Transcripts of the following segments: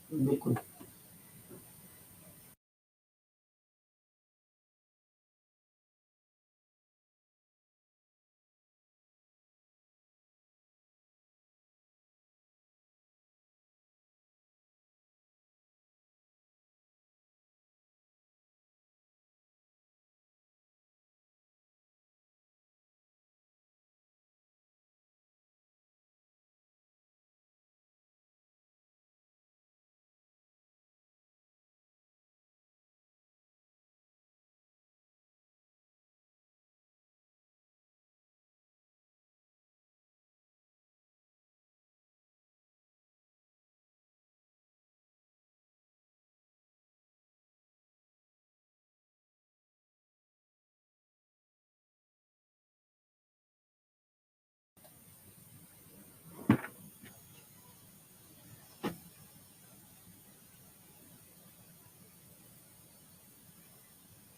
बिल्कुल।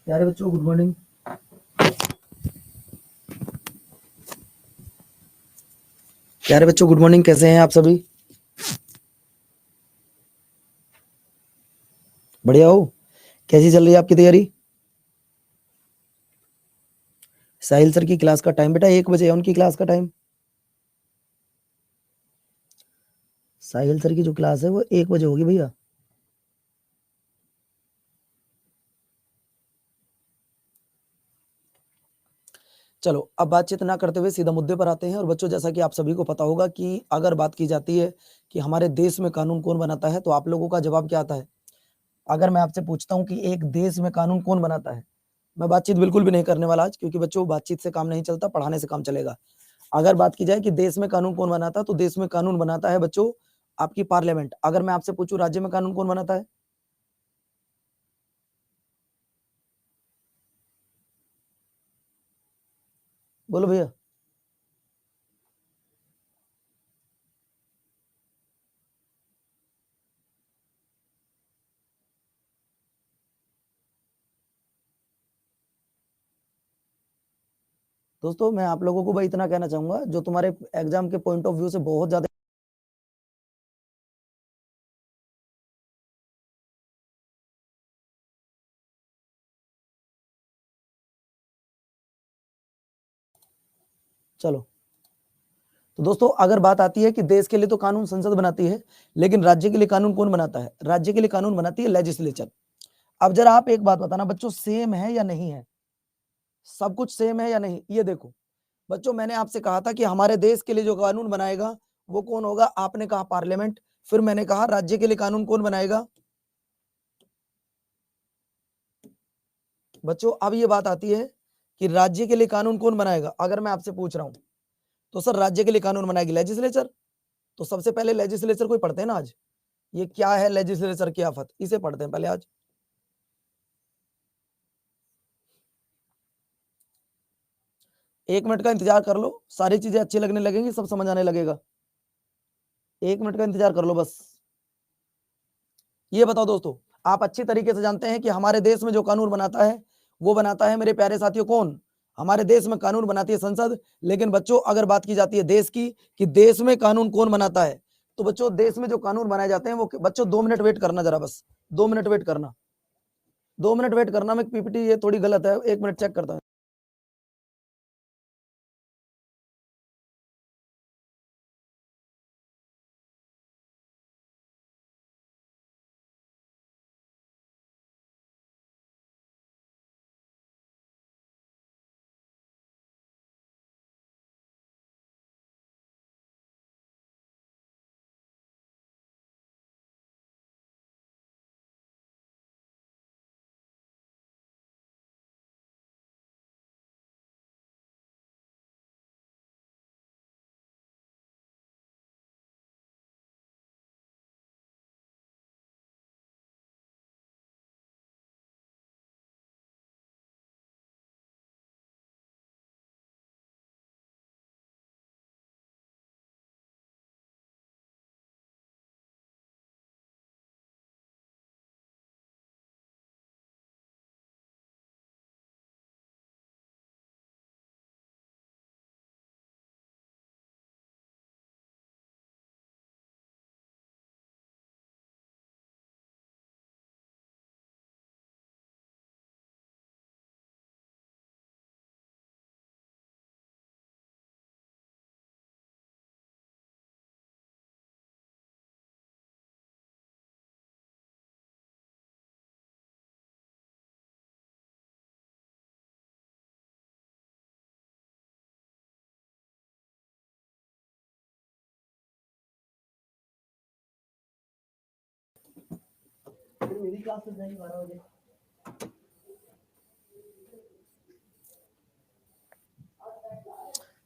प्यारे बच्चों गुड मॉर्निंग। प्यारे बच्चों गुड मॉर्निंग, कैसे हैं आप सभी? बढ़िया हो? कैसी चल रही है आपकी तैयारी? साहिल सर की क्लास का टाइम बेटा 1 बजे है, उनकी क्लास का टाइम। साहिल सर की जो क्लास है वो 1 बजे होगी भैया। चलो अब बातचीत ना करते हुए सीधा मुद्दे पर आते हैं। और बच्चों, जैसा कि आप सभी को पता होगा कि अगर बात की जाती है कि हमारे देश में कानून कौन बनाता है, तो आप लोगों का जवाब क्या आता है? अगर मैं आपसे पूछता हूं कि एक देश में कानून कौन बनाता है, मैं बातचीत बिल्कुल भी नहीं करने वाला आज, क्योंकि बच्चों बातचीत से काम नहीं चलता, पढ़ाने से काम चलेगा। अगर बात की जाए कि देश में कानून कौन बनाता है, तो देश में कानून बनाता है बच्चों आपकी पार्लियामेंट। अगर मैं आपसे पूछूं राज्य में कानून कौन बनाता है? बोलो भैया। दोस्तों मैं आप लोगों को भाई इतना कहना चाहूंगा, जो तुम्हारे एग्जाम के पॉइंट ऑफ व्यू से बहुत ज्यादा। चलो, तो दोस्तों अगर बात आती है कि देश के लिए तो कानून संसद बनाती है, लेकिन राज्य के लिए कानून कौन बनाता है? राज्य के लिए कानून बनाती है लेजिस्लेचर। अब जरा आप एक बात बताना बच्चों, सेम है या नहीं है? सब कुछ सेम है या नहीं, ये देखो। बच्चों मैंने आपसे कहा था कि हमारे देश के लिए जो कानून बनाएगा वो कौन होगा? आपने कहा पार्लियामेंट। फिर मैंने कहा राज्य के लिए कानून कौन बनाएगा? बच्चों अब ये बात आती है कि राज्य के लिए कानून कौन बनाएगा। अगर मैं आपसे पूछ रहा हूं तो सर राज्य के लिए कानून बनाएगी लेजिस्लेचर। तो सबसे पहले लेजिस्लेचर को ही पढ़ते हैं ना आज। ये क्या है लेजिस्लेचर की आफत, इसे पढ़ते हैं पहले आज। 1 मिनट का इंतजार कर लो, सारी चीजें अच्छी लगने लगेंगी, सब समझ आने लगेगा। 1 मिनट का इंतजार कर लो बस। ये बताओ दोस्तों, आप अच्छी तरीके से जानते हैं कि हमारे देश में जो कानून बनाता है वो बनाता है मेरे प्यारे साथियों कौन? हमारे देश में कानून बनाती है संसद। लेकिन बच्चों अगर बात की जाती है देश की कि देश में कानून कौन बनाता है, तो बच्चों देश में जो कानून बनाए जाते हैं वो बच्चों 2 मिनट वेट करना जरा बस। 2 मिनट वेट करना। 2 मिनट वेट करना। मैं पीपीटी ये थोड़ी गलत है, 1 मिनट चेक करता हूँ। मेरी क्लास में जाएगी 12 बजे।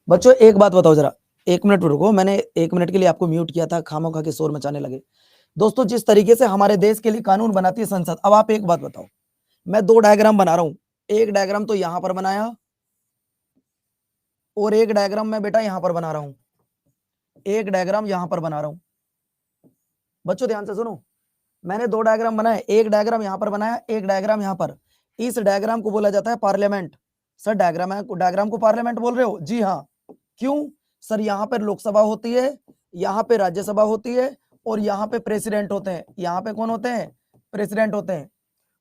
बच्चों एक बात बताओ जरा, 1 मिनट रुको, मैंने 1 मिनट के लिए आपको म्यूट किया था, खामोखा के शोर मचाने लगे। दोस्तों जिस तरीके से हमारे देश के लिए कानून बनाती है संसद, अब आप एक बात बताओ, मैं 2 डायग्राम बना रहा हूं, एक डायग्राम तो यहां पर बनाया और एक डायग्राम मैं बेटा यहां पर बना रहा हूं, एक डायग्राम यहां पर बना रहा हूं। बच्चों ध्यान से सुनो, मैंने 2 डायग्राम बनाए, एक डायग्राम यहां पर बनाया, एक डायग्राम यहां पर। इस डायग्राम को बोला जाता है पार्लियामेंट। सर डायग्राम को पार्लियामेंट बोल रहे हो? जी हाँ। क्यों सर? यहां पर लोकसभा होती है, यहां पे राज्यसभा होती है और यहां पे प्रेसिडेंट होते हैं। यहां पे कौन होते हैं? प्रेसिडेंट होते हैं।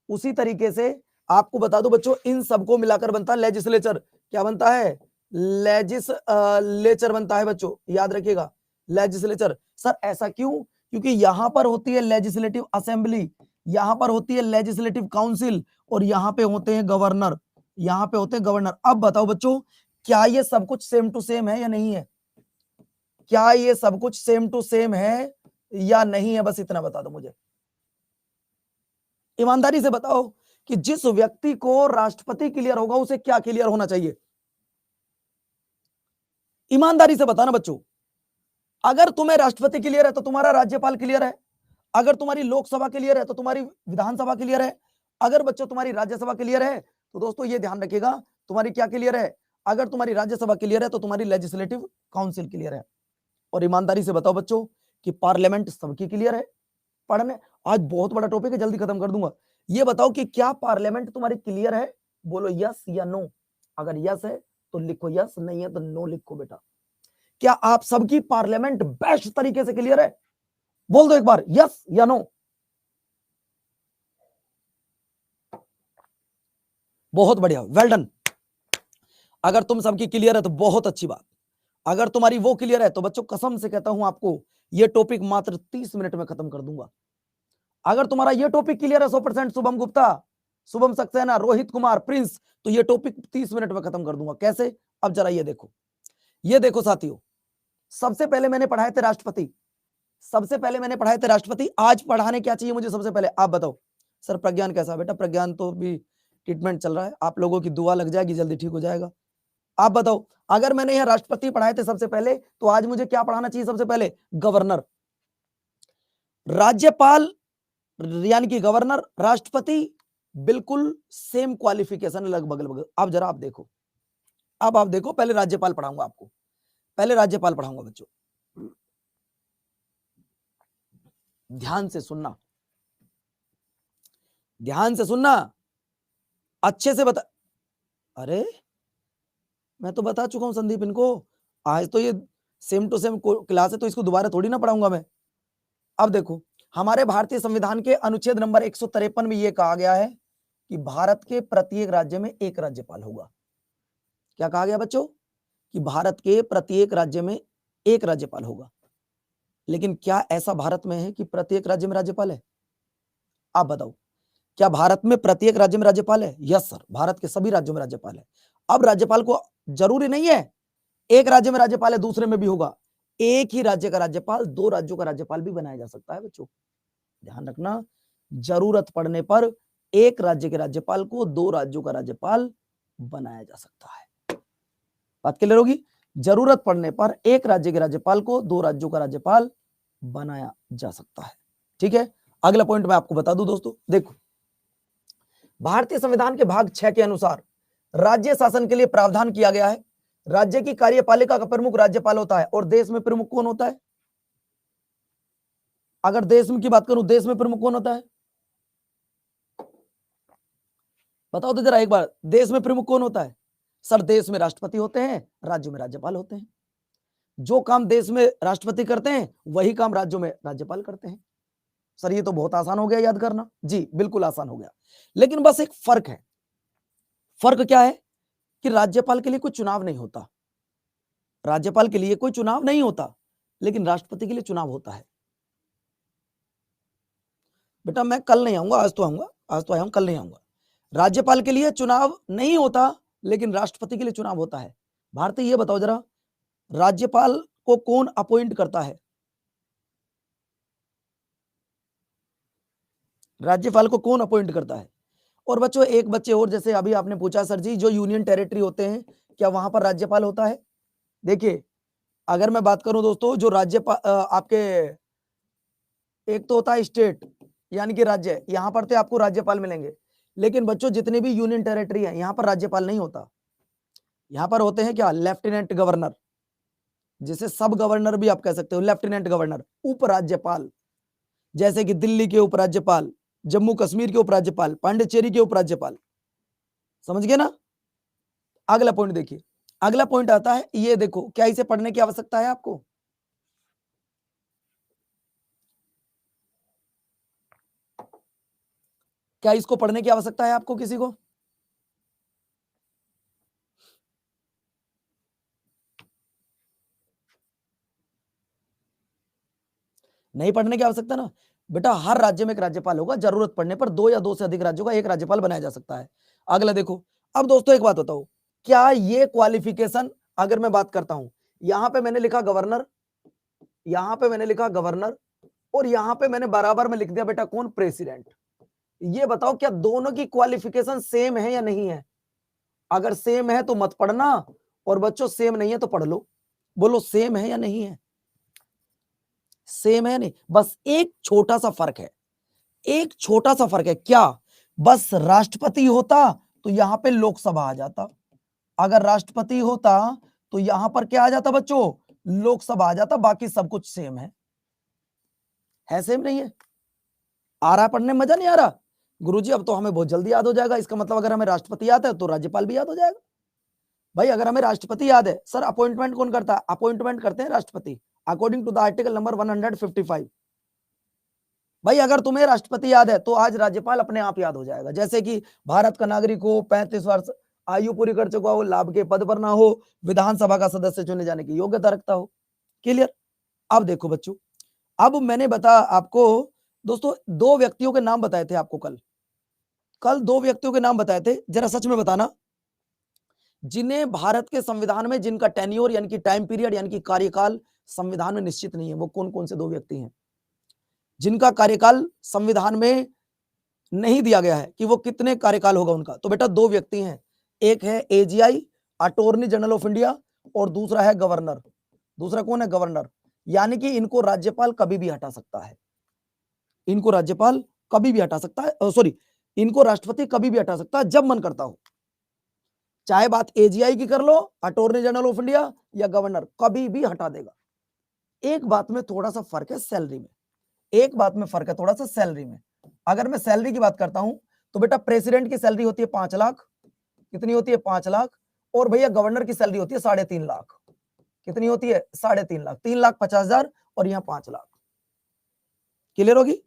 उसी तरीके से आपको बता दो बच्चों, इन सबको मिलाकर बनता है लेजिस्लेचर। क्या बनता है? लेजिस्लेचर बनता है बच्चों, याद रखिएगा, लेजिस्लेचर। सर ऐसा क्यों? क्योंकि यहां पर होती है लेजिस्लेटिव असेंबली, यहां पर होती है लेजिस्लेटिव काउंसिल और यहां पे होते हैं गवर्नर, यहां पे होते हैं गवर्नर। अब बताओ बच्चों, क्या ये सब कुछ सेम टू सेम है या नहीं है? क्या ये सब कुछ सेम टू सेम है या नहीं है? बस इतना बता दो मुझे, ईमानदारी से बताओ कि जिस व्यक्ति को राष्ट्रपति क्लियर होगा उसे क्या क्लियर होना चाहिए? ईमानदारी से बताना बच्चों। अगर तुम्हें राष्ट्रपति क्लियर है तो तुम्हारा राज्यपाल क्लियर है, अगर तुम्हारी लोकसभा क्लियर है तो तुम्हारी विधानसभा क्लियर है, अगर बच्चों तुम्हारी राज्यसभा क्लियर है तो दोस्तों ये ध्यान रखिएगा, तुम्हारी क्या क्लियर है? अगर तुम्हारी राज्यसभा क्लियर है तो तुम्हारी लेजिस्लेटिव काउंसिल क्लियर है। और ईमानदारी से बताओ बच्चों कि पार्लियामेंट सबकी क्लियर है। पढ़ने आज बहुत बड़ा टॉपिक है, जल्दी खत्म कर दूंगा। ये बताओ कि क्या पार्लियामेंट तुम्हारी क्लियर है? बोलो यस या नो। अगर यस है तो लिखो यस, नहीं है तो नो लिखो बेटा। क्या आप सबकी पार्लियामेंट बेस्ट तरीके से क्लियर है? बोल दो एक बार यस या नो। बहुत बढ़िया, वेल डन। अगर तुम सबकी क्लियर है तो बहुत अच्छी बात। अगर तुम्हारी वो क्लियर है तो बच्चों कसम से कहता हूं आपको, ये टॉपिक मात्र 30 मिनट में खत्म कर दूंगा। अगर तुम्हारा ये टॉपिक क्लियर है 100%, शुभम गुप्ता, शुभम सक्सेना, रोहित कुमार, प्रिंस, तो ये टॉपिक 30 मिनट में खत्म कर दूंगा। कैसे? अब जरा ये देखो साथियों, सबसे पहले मैंने पढ़ाए थे राष्ट्रपति, सबसे पहले मैंने पढ़ाए थे राष्ट्रपति। आज पढ़ाने क्या चाहिए मुझे? सबसे पहले आप बताओ सर प्रज्ञान कैसा? बेटा प्रज्ञान तो भी ट्रीटमेंट चल रहा है, आप लोगों की दुआ लग जाएगी, जल्दी ठीक हो जाएगा। आप बताओ, अगर मैंने यहाँ राष्ट्रपति पढ़ाए थे सबसे पहले, तो आज मुझे क्या पढ़ाना चाहिए सबसे पहले? गवर्नर। राज्यपाल यानी कि गवर्नर, राष्ट्रपति, बिल्कुल सेम क्वालिफिकेशन लगभग लगभग। अब जरा आप देखो, अब आप देखो, पहले राज्यपाल पढ़ाऊंगा आपको, पहले राज्यपाल पढ़ाऊंगा बच्चों, ध्यान से सुनना, ध्यान से सुनना, अच्छे से बता। अरे मैं तो बता चुका हूं संदीप इनको, आज तो ये सेम टू सेम क्लास है तो इसको दोबारा थोड़ी ना पढ़ाऊंगा मैं। अब देखो, हमारे भारतीय संविधान के अनुच्छेद नंबर 153 में यह कहा गया है कि भारत के प्रत्येक राज्य में एक राज्यपाल होगा। क्या कहा गया बच्चों? कि भारत के प्रत्येक राज्य में एक राज्यपाल होगा। लेकिन क्या ऐसा भारत में है कि प्रत्येक राज्य में राज्यपाल है? आप बताओ, क्या भारत में प्रत्येक राज्य में राज्यपाल है? यस सर, भारत के सभी राज्यों में राज्यपाल है। अब राज्यपाल को जरूरी नहीं है एक राज्य में राज्यपाल है दूसरे में भी होगा, एक ही राज्य का राज्यपाल 2 राज्यों का राज्यपाल भी बनाया जा सकता है बच्चों। ध्यान रखना, जरूरत पड़ने पर एक राज्य के राज्यपाल को 2 राज्यों का राज्यपाल बनाया जा सकता है। बात क्लियर होगी? जरूरत पड़ने पर एक राज्य के राज्यपाल को 2 राज्यों का राज्यपाल बनाया जा सकता है। ठीक है, अगला पॉइंट मैं आपको बता दूं दोस्तों, देखो भारतीय संविधान के भाग 6 के अनुसार राज्य शासन के लिए प्रावधान किया गया है। राज्य की कार्यपालिका का प्रमुख राज्यपाल होता है और देश में प्रमुख कौन होता है? अगर देश में की बात करूं, देश में प्रमुख कौन होता है? बताओ तो जरा एक बार, देश में प्रमुख कौन होता है? सर देश में राष्ट्रपति होते हैं, राज्यों में राज्यपाल होते हैं। जो काम देश में राष्ट्रपति करते हैं वही काम राज्यों में राज्यपाल करते हैं। सर ये तो बहुत आसान हो गया याद करना। जी बिल्कुल आसान हो गया, लेकिन बस एक फर्क है। फर्क क्या है? कि राज्यपाल के लिए कोई चुनाव नहीं होता, राज्यपाल के लिए कोई चुनाव नहीं होता, लेकिन राष्ट्रपति के लिए चुनाव होता है। बेटा मैं कल नहीं आऊंगा, आज तो आऊंगा, आज तो आया हूं, कल नहीं आऊंगा। राज्यपाल के लिए चुनाव नहीं होता, लेकिन राष्ट्रपति के लिए चुनाव होता है। भारती ये बताओ जरा, राज्यपाल को कौन अपॉइंट करता है? राज्यपाल को कौन अपॉइंट करता है? और बच्चों एक बच्चे और, जैसे अभी आपने पूछा सर जी जो यूनियन टेरिटरी होते हैं क्या वहां पर राज्यपाल होता है? देखिए अगर मैं बात करूं दोस्तों, जो राज्यपाल आपके एक तो होता है स्टेट यानी कि राज्य, यहां पर तो आपको राज्यपाल मिलेंगे, लेकिन बच्चों जितने भी यूनियन टेरिटरी है यहां पर राज्यपाल नहीं होता। यहां पर होते हैं क्या, लेफ्टिनेंट गवर्नर, जिसे सब गवर्नर भी आप कह सकते हो, लेफ्टिनेंट गवर्नर, उपराज्यपाल, जैसे कि दिल्ली के उपराज्यपाल, जम्मू कश्मीर के उपराज्यपाल, पांडिचेरी के उपराज्यपाल। समझ गए ना? अगला पॉइंट देखिए, अगला पॉइंट आता है, ये देखो क्या इसे पढ़ने की आवश्यकता है आपको? क्या इसको पढ़ने की आवश्यकता है आपको किसी को? नहीं पढ़ने की आवश्यकता ना। बेटा हर राज्य में एक राज्यपाल होगा, जरूरत पड़ने पर दो या दो से अधिक राज्यों का एक राज्यपाल बनाया जा सकता है। अगला देखो, अब दोस्तों एक बात बताओ, क्या ये क्वालिफिकेशन, अगर मैं बात करता हूं, यहां पे मैंने लिखा गवर्नर, यहां पे मैंने लिखा गवर्नर, और यहां पे मैंने बराबर में लिख दिया बेटा कौन, प्रेसिडेंट। ये बताओ क्या दोनों की क्वालिफिकेशन सेम है या नहीं है? अगर सेम है तो मत पढ़ना, और बच्चों सेम नहीं है तो पढ़ लो। बोलो सेम है या नहीं है? सेम है नहीं, बस एक छोटा सा फर्क है, एक छोटा सा फर्क है, क्या? बस राष्ट्रपति होता तो यहां पे लोकसभा आ जाता, अगर राष्ट्रपति होता तो यहां पर क्या आ जाता बच्चों, लोकसभा आ जाता, बाकी सब कुछ सेम है सेम नहीं है? आ रहा पढ़ने में मजा नहीं आ रहा? गुरुजी अब तो हमें बहुत जल्दी याद हो जाएगा, इसका मतलब अगर हमें राष्ट्रपति याद है तो राज्यपाल भी याद हो जाएगा। भाई अगर हमें राष्ट्रपति याद है, सर अपॉइंटमेंट कौन करता है? अपॉइंटमेंट करते हैं राष्ट्रपति, according to the article number 155। भाई अगर तुम्हें राष्ट्रपति याद है तो आज राज्यपाल अपने आप याद हो जाएगा, जैसे कि भारत का नागरिक हो, 35 वर्ष आयु पूरी कर चुका हो, लाभ के पद पर ना हो, विधानसभा का सदस्य चुने जाने की योग्यता रखता हो। क्लियर? अब देखो बच्चों, अब मैंने बता आपको दोस्तों, दो व्यक्तियों के नाम बताए थे आपको कल, कल दो व्यक्तियों के नाम बताए थे, जरा सच में बताना, जिन्हें भारत के संविधान में, जिनका टेन्योर यानी कि टाइम पीरियड यानी कि कार्यकाल संविधान में निश्चित नहीं है, वो कौन कौन से दो व्यक्ति हैं जिनका कार्यकाल संविधान में नहीं दिया गया है कि वो कितने कार्यकाल होगा उनका? तो बेटा दो व्यक्ति हैं, एक है AGI, attorney general of India, और दूसरा है गवर्नर। दूसरा कौन है? गवर्नर। यानी कि इनको राज्यपाल कभी भी हटा सकता है, इनको राज्यपाल कभी भी हटा सकता है, सॉरी, इनको राष्ट्रपति कभी भी हटा सकता है जब मन करता हो, चाहे बात एजीआई की कर लो, अटॉर्नी जनरल ऑफ इंडिया, या गवर्नर, कभी भी हटा देगा। एक बात में थोड़ा सा फर्क है सैलरी में, एक बात में फर्क है थोड़ा सा सैलरी में। अगर मैं सैलरी की बात करता हूं तो बेटा प्रेसिडेंट की सैलरी होती है 5 लाख, कितनी होती है? 5 लाख। और भैया गवर्नर की सैलरी होती है 3.5 लाख, कितनी होती है? 3.5 लाख, 3,50,000 और यहाँ 5 लाख। क्लियर होगी?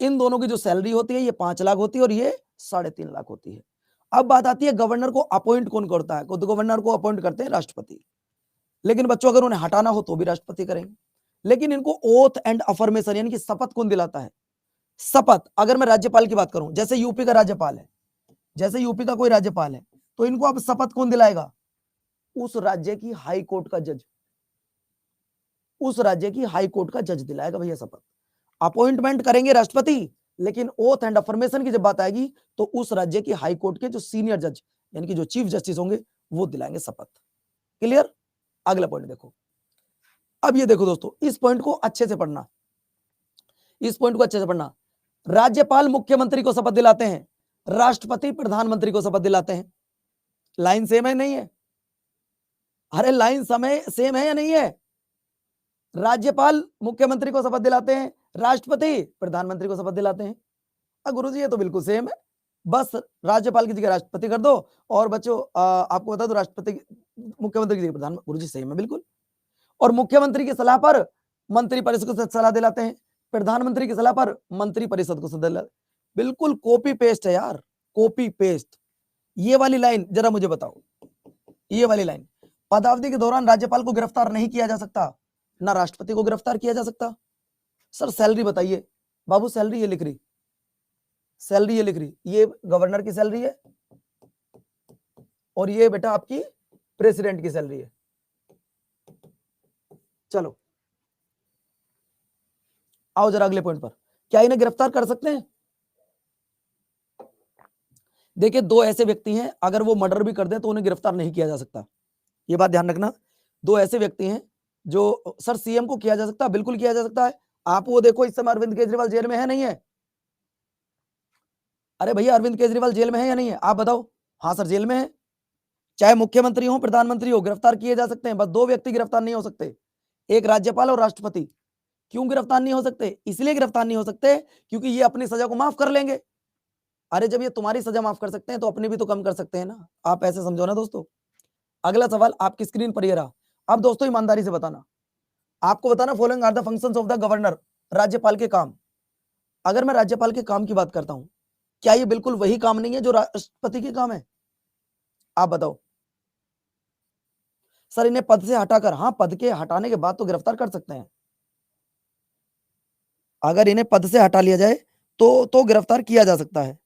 इन दोनों की जो सैलरी होती है ये 5 लाख होती है और ये 3.5 लाख होती है। अब बात आती है गवर्नर को अपॉइंट कौन करता है? तो गवर्नर को अपॉइंट करते हैं राष्ट्रपति, लेकिन बच्चों अगर उन्हें हटाना हो तो भी राष्ट्रपति करेंगे। लेकिन इनको ओथ एंड अफर्मेशन यानी कि शपथ कौन दिलाता है? शपथ, अगर मैं राज्यपाल की बात करूं, जैसे यूपी का राज्यपाल है, जैसे यूपी का कोई राज्यपाल है, तो इनको अब शपथ कौन दिलाएगा? उस राज्य की हाई कोर्ट का जज, उस राज्य की हाई कोर्ट का जज दिलाएगा भैया शपथ। अपॉइंटमेंट करेंगे राष्ट्रपति, लेकिन ओथ एंड अफर्मेशन की जब बात आएगी तो उस राज्य की हाई कोर्ट के जो सीनियर जज यानी कि जो चीफ जस्टिस होंगे वो दिलाएंगे शपथ। क्लियर? अगला पॉइंट देखो, अब ये देखो दोस्तों, इस पॉइंट को अच्छे से पढ़ना, इस पॉइंट को अच्छे से पढ़ना। राज्यपाल मुख्यमंत्री को शपथ दिलाते हैं, राष्ट्रपति प्रधानमंत्री को शपथ दिलाते हैं। लाइन सेम है नहीं है? अरे लाइन समय सेम है या नहीं है? राज्यपाल मुख्यमंत्री को शपथ दिलाते हैं, राष्ट्रपति प्रधानमंत्री को शपथ दिलाते हैं। गुरुजी ये तो बिल्कुल सेम है, बस राज्यपाल की जगह राष्ट्रपति कर दो, और बच्चों आपको बता दो राष्ट्रपति मुख्यमंत्री की जगह प्रधान, गुरुजी सेम है बिल्कुल। और मुख्यमंत्री की सलाह पर मंत्री परिषद को सलाह दिलाते हैं, प्रधानमंत्री की सलाह पर मंत्री परिषद को सलाह दिलाते हैं। बिल्कुल कॉपी पेस्ट है यार, कॉपी पेस्ट। ये वाली लाइन जरा मुझे बताओ, ये वाली लाइन, पदावधि के दौरान राज्यपाल को गिरफ्तार नहीं किया जा सकता, ना राष्ट्रपति को गिरफ्तार किया जा सकता। सर सैलरी बताइए बाबू, सैलरी ये लिख रही, सैलरी ये लिख रही, ये गवर्नर की सैलरी है और ये बेटा आपकी प्रेसिडेंट की सैलरी है। चलो आओ जरा अगले पॉइंट पर, क्या इन्हें गिरफ्तार कर सकते हैं? देखिए, दो ऐसे व्यक्ति हैं, अगर वो मर्डर भी कर दें तो उन्हें गिरफ्तार नहीं किया जा सकता। ये बात ध्यान रखना। दो ऐसे व्यक्ति हैं जो सर सीएम को किया जा सकता है, बिल्कुल किया जा सकता है। आप वो देखो, इस समय अरविंद केजरीवाल जेल में है, नहीं है? अरे भैया, अरविंद केजरीवाल जेल में है या नहीं है? आप बताओ। हाँ सर, जेल में है। चाहे मुख्यमंत्री हो, प्रधानमंत्री हो, गिरफ्तार किए जा सकते हैं। बस दो व्यक्ति गिरफ्तार नहीं हो सकते, एक राज्यपाल और राष्ट्रपति। क्यों गिरफ्तार नहीं हो सकते? इसलिए गिरफ्तार नहीं हो सकते क्योंकि ये अपनी सजा को माफ कर लेंगे। अरे जब ये तुम्हारी सजा माफ कर सकते हैं तो अपनी भी तो कम कर सकते हैं ना। आप ऐसे समझो ना दोस्तों। अगला सवाल आपकी स्क्रीन पर ये रहा। अब दोस्तों ईमानदारी से बताना, आपको बताना following are the functions of the governor. राज्यपाल के काम। अगर मैं राज्यपाल के काम की बात करता हूं, क्या ये बिल्कुल वही काम नहीं है जो राष्ट्रपति के काम है? आप बताओ। सर इन्हें पद से हटाकर, हाँ पद के हटाने के बाद तो गिरफ्तार कर सकते हैं। अगर इन्हें पद से हटा लिया जाए तो गिरफ्तार किया जा सकता है।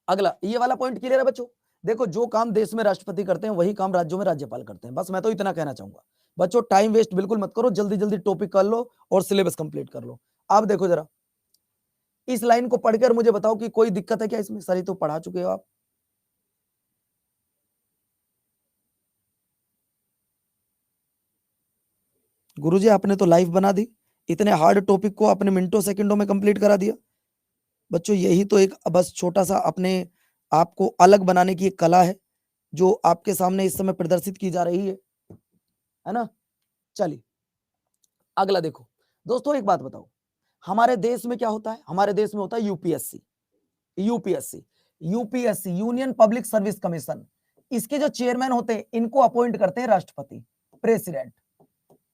अगला ये वाला पॉइंट क्लियर है बच्चों? देखो, जो काम देश में राष्ट्रपति करते हैं वही काम राज्यों में राज्यपाल करते हैं। बस मैं तो इतना कहना चाहूंगा। बच्चों टाइम वेस्ट बिल्कुल मत करो, जल्दी जल्दी टॉपिक कर लो और सिलेबस कंप्लीट कर लो। आप देखो जरा, इस लाइन को पढ़कर मुझे बताओ कि कोई दिक्कत है क्या इसमें? सर ये तो पढ़ा चुके हो आप। गुरुजी आपने तो लाइव बना दी, इतने हार्ड टॉपिक को आपने मिनटों सेकंडों में कंप्लीट करा दिया। बच्चों यही तो एक बस छोटा सा अपने आपको अलग बनाने की एक कला है जो आपके सामने इस समय प्रदर्शित की जा रही है ना? चलिए अगला देखो। दोस्तों एक बात बताओ, हमारे देश में क्या होता है? हमारे देश में होता है UPSC. UPSC UPSC union public service commission. इसके जो चेयरमैन होते हैं इनको अपॉइंट करते हैं राष्ट्रपति, प्रेसिडेंट।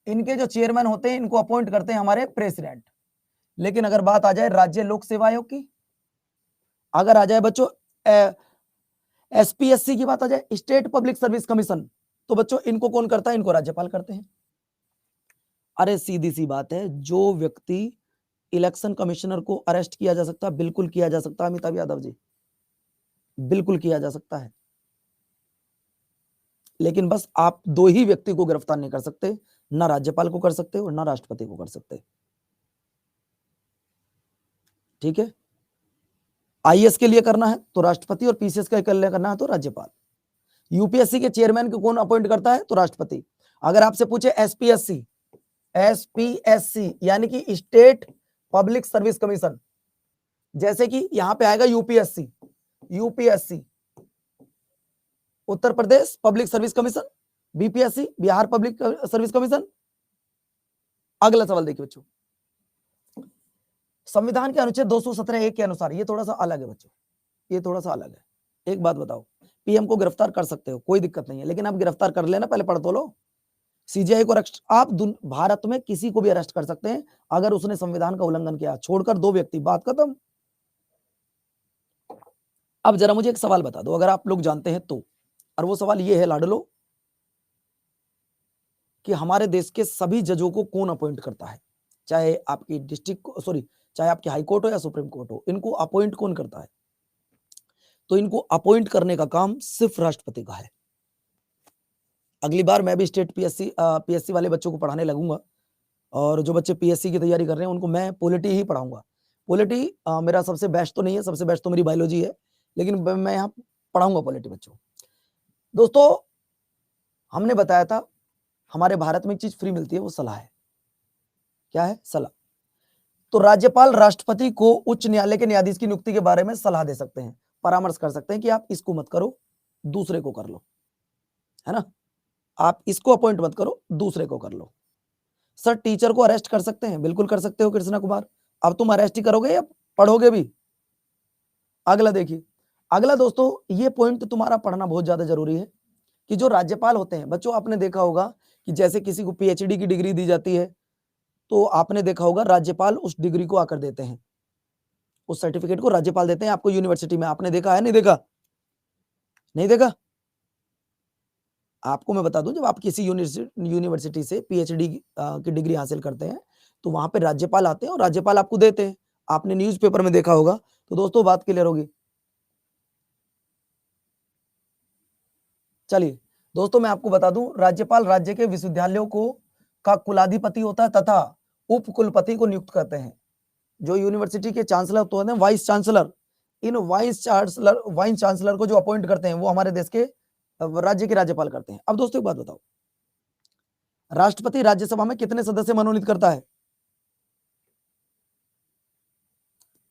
इनके जो चेयरमैन होते हैं इनको अपॉइंट करते हैं हमारे प्रेसिडेंट। लेकिन अगर बात आ जाए राज्य लोक सेवा आयोग की, अगर आ जाए बच्चों एसपीएससी की बात आ जाए, स्टेट पब्लिक सर्विस कमीशन, तो बच्चों इनको कौन करता है? इनको राज्यपाल करते हैं। अरे सीधी सी बात है, जो व्यक्ति इलेक्शन कमिश्नर को अरेस्ट किया जा सकता है, बिल्कुल किया जा सकता है अमिताभ यादव जी, बिल्कुल किया जा सकता है। लेकिन बस आप दो ही व्यक्ति को गिरफ्तार नहीं कर सकते, ना राज्यपाल को कर सकते और ना राष्ट्रपति को कर सकते। ठीक है? आईएएस के लिए करना है तो राष्ट्रपति और पीसीएस के लिए करना है तो राज्यपाल। यूपीएससी के चेयरमैन को कौन अपॉइंट करता है? तो राष्ट्रपति। अगर आपसे पूछे एसपीएससी, एसपीएससी यानी कि स्टेट पब्लिक सर्विस कमीशन, जैसे कि यहां पे आएगा UPSC, UPSC Uttar Pradesh public service commission, BPSC Bihar public service commission. अगला सवाल देखिए बच्चों, संविधान के अनुच्छेद 217 के अनुसार, ये थोड़ा सा अलग है बच्चों, ये थोड़ा सा अलग है। एक बात बताओ, पीएम को गिरफ्तार कर सकते हो, कोई दिक्कत नहीं है, लेकिन आप गिरफ्तार कर लेना, पहले पढ़ तो लो। सीजीआई को अरेस्ट, आप भारत में किसी को भी अरेस्ट कर सकते हैं अगर उसने संविधान का उल्लंघन किया, छोड़कर दो व्यक्ति, बात खत्म। अब जरा मुझे एक सवाल बता दो, अगर आप लोग जानते हैं तो, और वो सवाल ये है लाडलो, कि हमारे देश के सभी जजों को कौन अपॉइंट करता है? चाहे आपकी डिस्ट्रिक्ट, सॉरी, चाहे आपकी हाई कोर्ट हो या सुप्रीम कोर्ट हो, इनको अपॉइंट कौन करता है? तो इनको अपॉइंट करने का काम सिर्फ राष्ट्रपति का है। अगली बार मैं भी स्टेट पीएससी वाले बच्चों को पढ़ाने लगूंगा, और जो बच्चे पीएससी की तैयारी कर रहे हैं उनको मैं पॉलिटी ही पढ़ाऊंगा। पॉलिटी मेरा सबसे बेस्ट तो नहीं है, सबसे बेस्ट तो मेरी बायोलॉजी है, लेकिन मैं यहाँ पढ़ाऊंगा पॉलिटी बच्चों। दोस्तों हमने बताया था हमारे भारत में एक चीज फ्री मिलती है, वो सलाह है। क्या है? सलाह। तो राज्यपाल राष्ट्रपति को उच्च न्यायालय के न्यायाधीश की नियुक्ति के बारे में सलाह दे सकते हैं, परामर्श कर सकते हैं कि आप इसको मत करो, दूसरे को कर लो, है ना? आप इसको अपॉइंट मत करो, दूसरे को कर लो। सर टीचर को अरेस्ट कर सकते हैं, बिल्कुल कर सकते हो कृष्णा कुमार। अब तुम अरेस्ट ही करोगे या पढ़ोगे भी? अगला देखिए, अगला दोस्तों, ये पॉइंट तुम्हारा पढ़ना बहुत ज्यादा जरूरी है कि जो राज्यपाल होते हैं बच्चों, आपने देखा होगा कि जैसे किसी को पीएचडी की डिग्री दी जाती है, तो आपने देखा होगा राज्यपाल उस डिग्री को आकर देते हैं, उस सर्टिफिकेट को राज्यपाल देते हैं आपको यूनिवर्सिटी में। आपने देखा है? नहीं देखा? नहीं देखा? आपको मैं बता दूं, जब आप किसी यूनिवर्सिटी से पीएचडी की डिग्री हासिल करते हैं तो वहां पे राज्यपाल आते हैं और राज्यपाल आपको देते हैं। आपने न्यूज़पेपर में देखा होगा। तो दोस्तों बात क्लियर होगी। चलिए दोस्तों, मैं आपको बता दूं, राज्यपाल राज्य के विश्वविद्यालयों को का कुलाधिपति होता है तथा उप कुलपति को नियुक्त करते हैं। जो यूनिवर्सिटी के चांसलर तो होते हैं वाइस चांसलर, इन वाइस चांसलर को जो अपॉइंट करते हैं वो हमारे देश के राज्य के राज्यपाल करते हैं। अब दोस्तों एक बात बताओ, राष्ट्रपति राज्यसभा में कितने सदस्य मनोनीत करता है?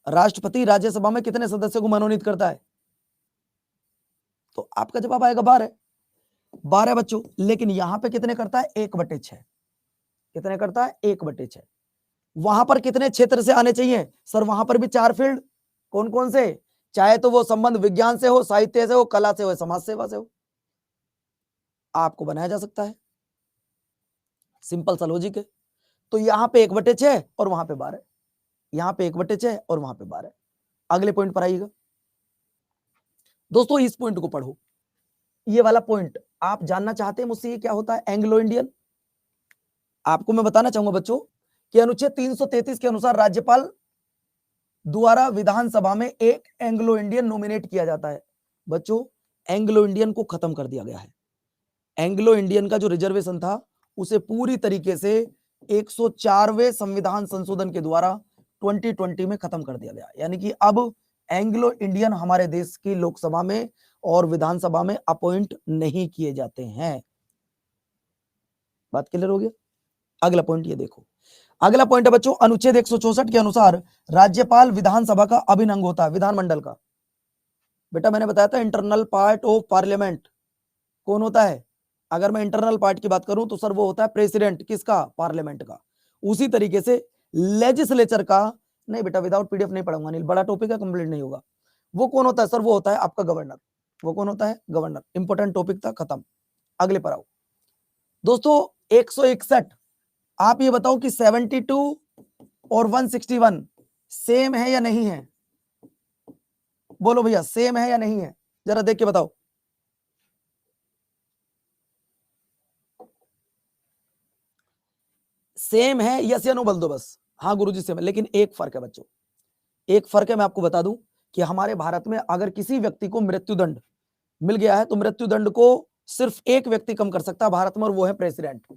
राष्ट्रपति राज्यसभा में कितने सदस्यों को मनोनीत करता है? तो आपका जवाब आएगा 12। 12 बच्चों, लेकिन यहां पे कितने करता है? 1/6। कितने करता है? 1/6। वहां पर कितने क्षेत्र से आने चाहिए? सर वहां पर भी 4 फील्ड। कौन कौन से? चाहे तो वो संबंध विज्ञान से हो, साहित्य से हो, कला से हो, समाज सेवा से हो, आपको बनाया जा सकता है। सिंपल सा लॉजिक है। तो यहां पे 1/6 और वहां पे 12, यहां पे 1/6 और वहां पे 12। अगले पॉइंट पर आइएगा दोस्तों, इस पॉइंट को पढ़ो। ये वाला पॉइंट आप जानना चाहते हैं मुझसे, ये क्या होता है? Anglo Indian. आपको मैं बताना चाहूंगा बच्चों कि अनुच्छेद 333 के अनुसार राज्यपाल द्वारा विधानसभा में एक एंग्लो इंडियन नॉमिनेट किया जाता है। बच्चों एंग्लो इंडियन को खत्म कर दिया गया है। एंग्लो इंडियन का जो रिजर्वेशन था उसे पूरी तरीके से 104वें संविधान संशोधन के द्वारा 2020 में खत्म कर दिया गया। यानी कि अब एंग्लो इंडियन हमारे देश की लोकसभा में और विधानसभा में अपॉइंट नहीं किए जाते हैं। बात क्लियर हो गया? अगला पॉइंट ये देखो, अगला पॉइंट है बच्चों, अनुच्छेद 164 के अनुसार राज्यपाल विधानसभा का अभिन्न अंग होता है, विधानमंडल का। बेटा मैंने बताया था इंटरनल पार्ट ऑफ पार्लियामेंट कौन होता है? अगर मैं इंटरनल पार्ट की बात करूं तो सर वो होता है प्रेसिडेंट, किसका? पार्लियामेंट का। उसी तरीके से लेजिस्लेचर का, नहीं बेटा विदाउट पीडीएफ नहीं पढ़ाऊंगा, नहीं बड़ा टॉपिक है, कंप्लीट नहीं होगा। वो कौन होता है सर? वो होता है आपका गवर्नर। वो कौन होता है? गवर्नर। इंपॉर्टेंट टॉपिक था, खत्म। अगले पर आओ दोस्तों, 161। आप ये बताओ कि 72 और 161 सेम है या नहीं है? बोलो भैया सेम है या नहीं है? जरा देख के बताओ। सेम है, यस या नो बोल दो बस। हाँ गुरुजी सेम है, लेकिन एक फर्क है बच्चों, एक फर्क है। मैं आपको बता दूं कि हमारे भारत में अगर किसी व्यक्ति को मृत्युदंड मिल गया है तो मृत्युदंड को सिर्फ एक व्यक्ति कम कर सकता है भारत में, और वो है प्रेसिडेंट।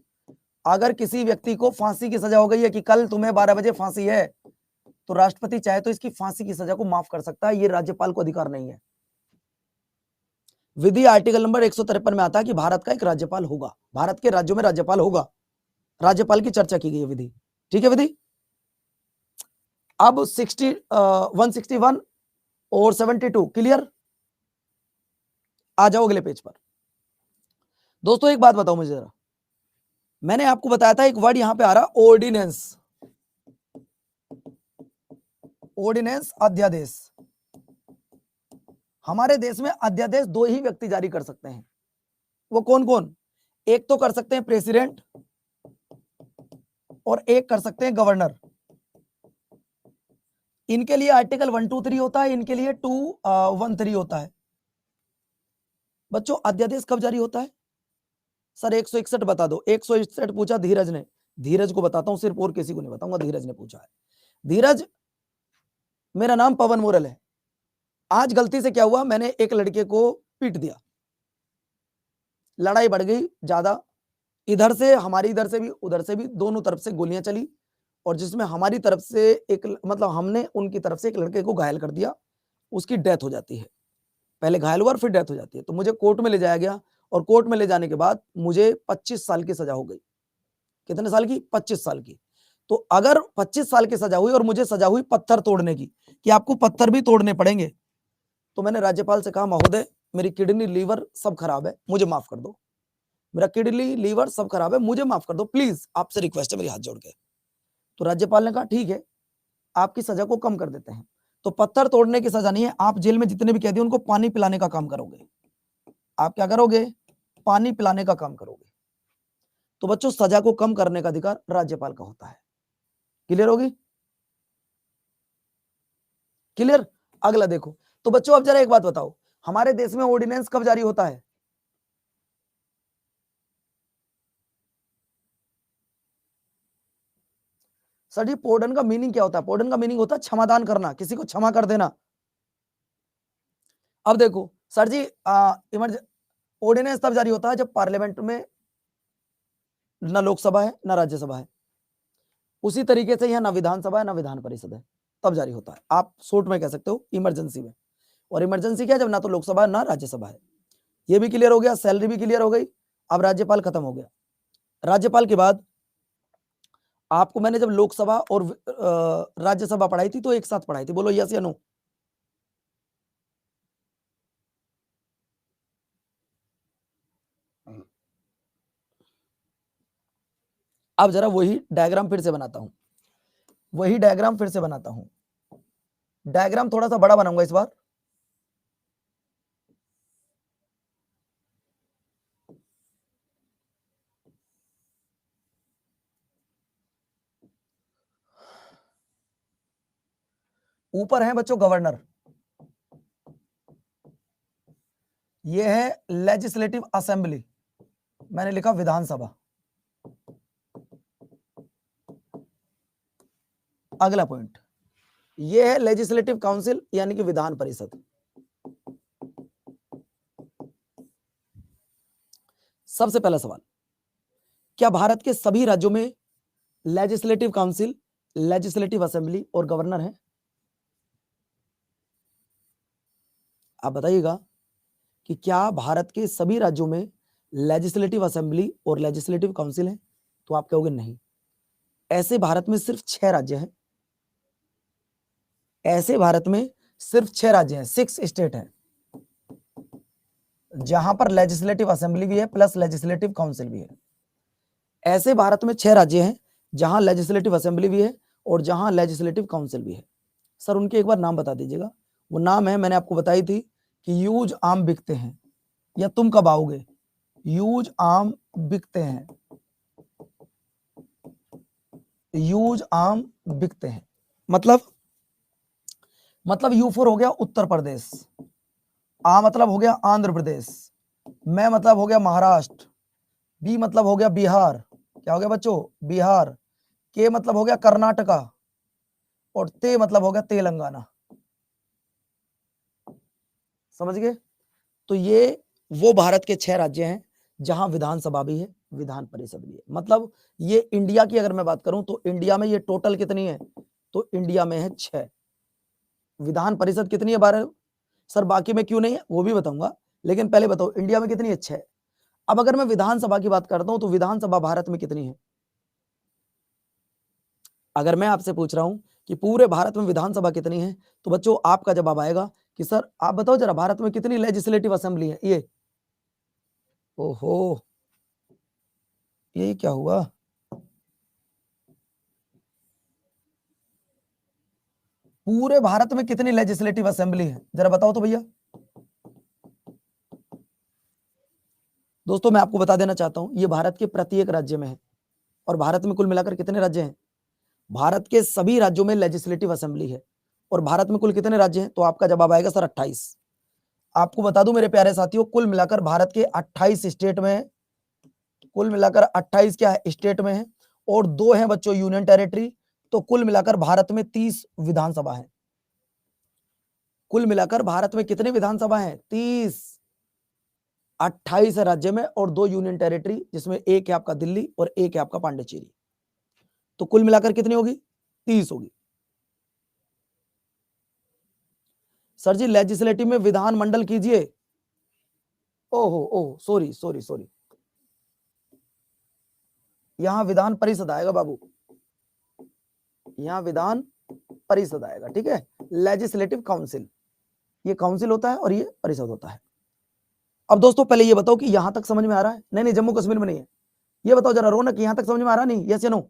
अगर किसी व्यक्ति को फांसी की सजा हो गई है कि कल तुम्हें 12 बजे फांसी है, तो राष्ट्रपति चाहे तो इसकी फांसी की सजा को माफ कर सकता है। ये राज्यपाल को अधिकार नहीं है। विधि आर्टिकल नंबर 153 में आता है कि भारत का एक राज्यपाल होगा, भारत के राज्यों में राज्यपाल होगा। राज्यपाल की चर्चा की गई है विधि, ठीक है विधि। अब 161 और 72 क्लियर। आ जाओ अगले पेज पर दोस्तों। एक बात बताओ मुझे जरा, मैंने आपको बताया था एक वर्ड यहां पे आ रहा, ऑर्डिनेंस। ऑर्डिनेंस, अध्यादेश। हमारे देश में अध्यादेश 2 ही व्यक्ति जारी कर सकते हैं। वो कौन कौन? एक तो कर सकते हैं प्रेसिडेंट और एक कर सकते हैं गवर्नर। इनके लिए आर्टिकल 123 होता है, इनके लिए 213 होता है। बच्चों अध्यादेश कब जारी होता है? सर 161 बता दो। 161 पूछा धीरज ने, धीरज को बताता हूं, सिर्फ और किसी को नहीं बताऊंगा, धीरज ने पूछा है। धीरज, मेरा नाम पवन मोरल है। आज गलती से क्या हुआ, मैंने एक लड़के को पीट दिया, लड़ाई बढ़ गई ज्यादा, इधर से हमारी इधर से भी उधर से भी दोनों तरफ से गोलियां चली, और जिसमें हमारी तरफ से एक, मतलब हमने उनकी तरफ से एक लड़के को घायल कर दिया, उसकी डेथ हो जाती है। पहले घायल हुआ और फिर डेथ हो जाती है। तो मुझे कोर्ट में ले जाया गया, और कोर्ट में ले जाने के बाद मुझे 25 साल की सजा हो गई। कितने साल की? 25 साल की। तो अगर 25 साल की सजा हुई और मुझे सजा हुई पत्थर तोड़ने की, कि आपको पत्थर भी तोड़ने पड़ेंगे, तो मैंने राज्यपाल से कहा महोदय मेरी किडनी लीवर सब खराब है, मुझे माफ कर दो। मेरा किडनी लीवर सब खराब है, मुझे माफ कर दो प्लीज, आपसे रिक्वेस्ट है मेरी, हाथ जोड़ के। तो राज्यपाल ने कहा ठीक है, आपकी सजा को कम कर देते हैं। तो पत्थर तोड़ने की सजा नहीं है, आप जेल में जितने भी कैदी उनको पानी पिलाने का काम करोगे। आप क्या करोगे? पानी पिलाने का काम करोगे। तो बच्चों सजा को कम करने का अधिकार राज्यपाल का होता है। क्लियर होगी? क्लियर? अगला देखो। तो बच्चों अब जरा एक बात बताओ, हमारे देश में ऑर्डिनेंस कब जारी होता है? सर जी पॉर्डन का मीनिंग क्या होता है? पॉर्डन का मीनिंग होता है क्षमादान करना, किसी को क्षमा कर देना। अब देखो सर जी, ऑर्डिनेंस तब जारी होता है जब पार्लियामेंट में ना लोकसभा है ना राज्यसभा है। उसी तरीके से यहां ना विधानसभा है ना विधान परिषद है। तब जारी होता है। आप शॉर्ट में कह सकते हो इमरजेंसी में। और इमरजेंसी क्या है? जब ना तो लोकसभा है ना राज्यसभा है। ये भी क्लियर हो गया, सैलरी भी क्लियर हो गई। अब राज्यपाल खत्म हो गया। राज्यपाल के बाद आपको मैंने जब लोकसभा और राज्यसभा पढ़ाई थी तो एक साथ पढ़ाई थी, बोलो यस या नो। अब जरा वही डायग्राम फिर से बनाता हूं, डायग्राम थोड़ा सा बड़ा बनाऊंगा इस बार। ऊपर है बच्चों गवर्नर, ये है लेजिस्लेटिव असेंबली, मैंने लिखा विधानसभा। अगला पॉइंट, ये है लेजिस्लेटिव काउंसिल यानी कि विधान परिषद। सबसे पहला सवाल, क्या भारत के सभी राज्यों में लेजिस्लेटिव काउंसिल, लेजिस्लेटिव असेंबली और गवर्नर है? आप बताइएगा कि क्या भारत के सभी राज्यों में लेजिस्लेटिव असेंबली और लेजिस्लेटिव काउंसिल है? तो आप कहोगे नहीं। ऐसे भारत में सिर्फ 6 राज्य हैं, ऐसे भारत में सिर्फ 6 राज्य हैं, 6 स्टेट हैं जहां पर लेजिस्लेटिव असेंबली भी है प्लस लेजिस्लेटिव काउंसिल भी है। ऐसे भारत में 6 राज्य हैं जहां लेजिस्लेटिव असेंबली भी है और जहां लेजिस्लेटिव काउंसिल भी है। सर उनके एक बार नाम बता दीजिएगा। वो नाम है, मैंने आपको बताई थी कि यूज आम बिकते हैं, या तुम कब आओगे, यूज आम बिकते हैं, यूज आम बिकते हैं। मतलब यू फॉर हो गया उत्तर प्रदेश, आ मतलब हो गया आंध्र प्रदेश, मैं मतलब हो गया महाराष्ट्र, बी मतलब हो गया बिहार, क्या हो गया बच्चों, बिहार, के मतलब हो गया कर्नाटका, और ते मतलब हो गया तेलंगाना। समझ गए? तो ये वो भारत के 6 राज्य हैं जहां विधानसभा भी है, विधान परिषद भी है। मतलब ये इंडिया की अगर मैं बात करूं तो इंडिया में ये टोटल कितनी है, तो इंडिया में है 6। विधान परिषद कितनी है, 12। सर बाकी में क्यों नहीं है वो भी बताऊंगा, लेकिन पहले बताओ इंडिया में कितनी है, 6। अब अगर मैं विधानसभा की बात करता हूं तो विधानसभा भारत में कितनी है? अगर मैं आपसे पूछ रहा हूं कि पूरे भारत में विधानसभा कितनी है, तो बच्चों आपका जवाब आएगा कि सर आप बताओ जरा भारत में कितनी लेजिस्लेटिव असेंबली है। ये ओहो, ये क्या हुआ, पूरे भारत में कितनी लेजिस्लेटिव असेंबली है जरा बताओ तो भैया। दोस्तों मैं आपको बता देना चाहता हूं ये भारत के प्रत्येक राज्य में है। और भारत में कुल मिलाकर कितने राज्य हैं? भारत के सभी राज्यों में लेजिस्लेटिव असेंबली है। और भारत में कुल कितने राज्य हैं? तो आपका जवाब आएगा सर 28। आपको बता दूं मेरे प्यारे साथियों, कुल मिलाकर भारत के 28 स्टेट में है, कुल मिलाकर 28 क्या है स्टेट में है, और 2 हैं बच्चों यूनियन टेरिटरी। तो कुल मिलाकर भारत में 30 विधानसभा है। कुल मिलाकर भारत में कितने विधानसभा हैं? 30। 28 है राज्य में और 2 यूनियन टेरिटरी, जिसमें एक है आपका दिल्ली और एक है आपका पांडिचेरी। तो कुल मिलाकर कितनी होगी? 30 होगी। सर जी लेजिस्लेटिव में विधान मंडल कीजिए। ओहो ओह, सॉरी सॉरी सॉरी, यहां विधान परिषद आएगा बाबू, यहां विधान परिषद आएगा, ठीक है। लेजिस्लेटिव काउंसिल, ये काउंसिल होता है और ये परिषद होता है। अब दोस्तों पहले ये बताओ कि यहां तक समझ में आ रहा है? नहीं नहीं, जम्मू कश्मीर में नहीं है। ये बताओ जरा रौनक, यहां तक समझ में आ रहा नहीं, यस या नो?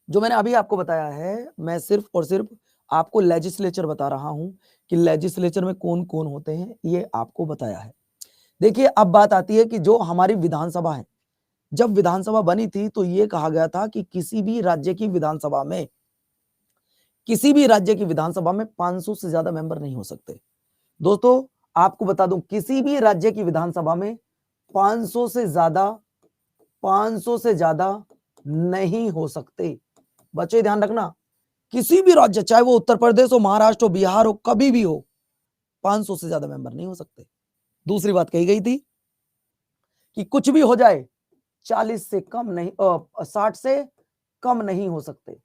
जो मैंने अभी आपको बताया है, मैं सिर्फ और सिर्फ आपको लेजिस्लेचर बता रहा हूं कि लेजिस्लेचर में कौन कौन होते हैं, ये आपको बताया है। देखिए अब बात आती है कि जो हमारी विधानसभा है, जब विधानसभा बनी थी तो ये कहा गया था कि किसी भी राज्य की विधानसभा में, किसी भी राज्य की विधानसभा में 500 से ज्यादा मेंबर नहीं हो सकते। दोस्तों आपको बता दूं, किसी भी राज्य की विधानसभा में 500 से ज्यादा, 500 से ज्यादा नहीं हो सकते। बच्चे ध्यान रखना, किसी भी राज्य, चाहे वो उत्तर प्रदेश हो, महाराष्ट्र हो, बिहार हो, कभी भी हो, 500 से ज्यादा मेंबर नहीं हो सकते। दूसरी बात कही गई थी कि कुछ भी हो जाए, 40 से कम नहीं 60 से कम नहीं हो सकते।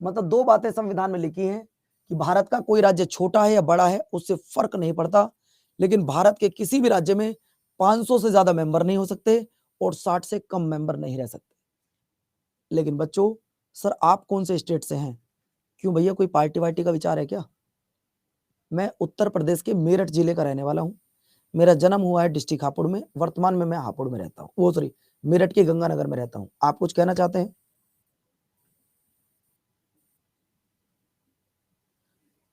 मतलब दो बातें संविधान में लिखी हैं कि भारत का कोई राज्य छोटा है या बड़ा है उससे फर्क नहीं पड़ता, लेकिन भारत के किसी भी राज्य में 500 से ज्यादा मेंबर नहीं हो सकते और 60 से कम मेंबर नहीं रह सकते। लेकिन बच्चों, सर आप कौन से स्टेट से हैं? क्यों भैया, कोई पार्टी वार्टी का विचार है क्या? मैं उत्तर प्रदेश के मेरठ जिले का रहने वाला हूं। मेरा जन्म हुआ है डिस्ट्रिक्ट हापुड़ में। वर्तमान में मैं हापुड़ में रहता हूँ, वो सॉरी मेरठ के गंगानगर में रहता हूँ। आप कुछ कहना चाहते हैं?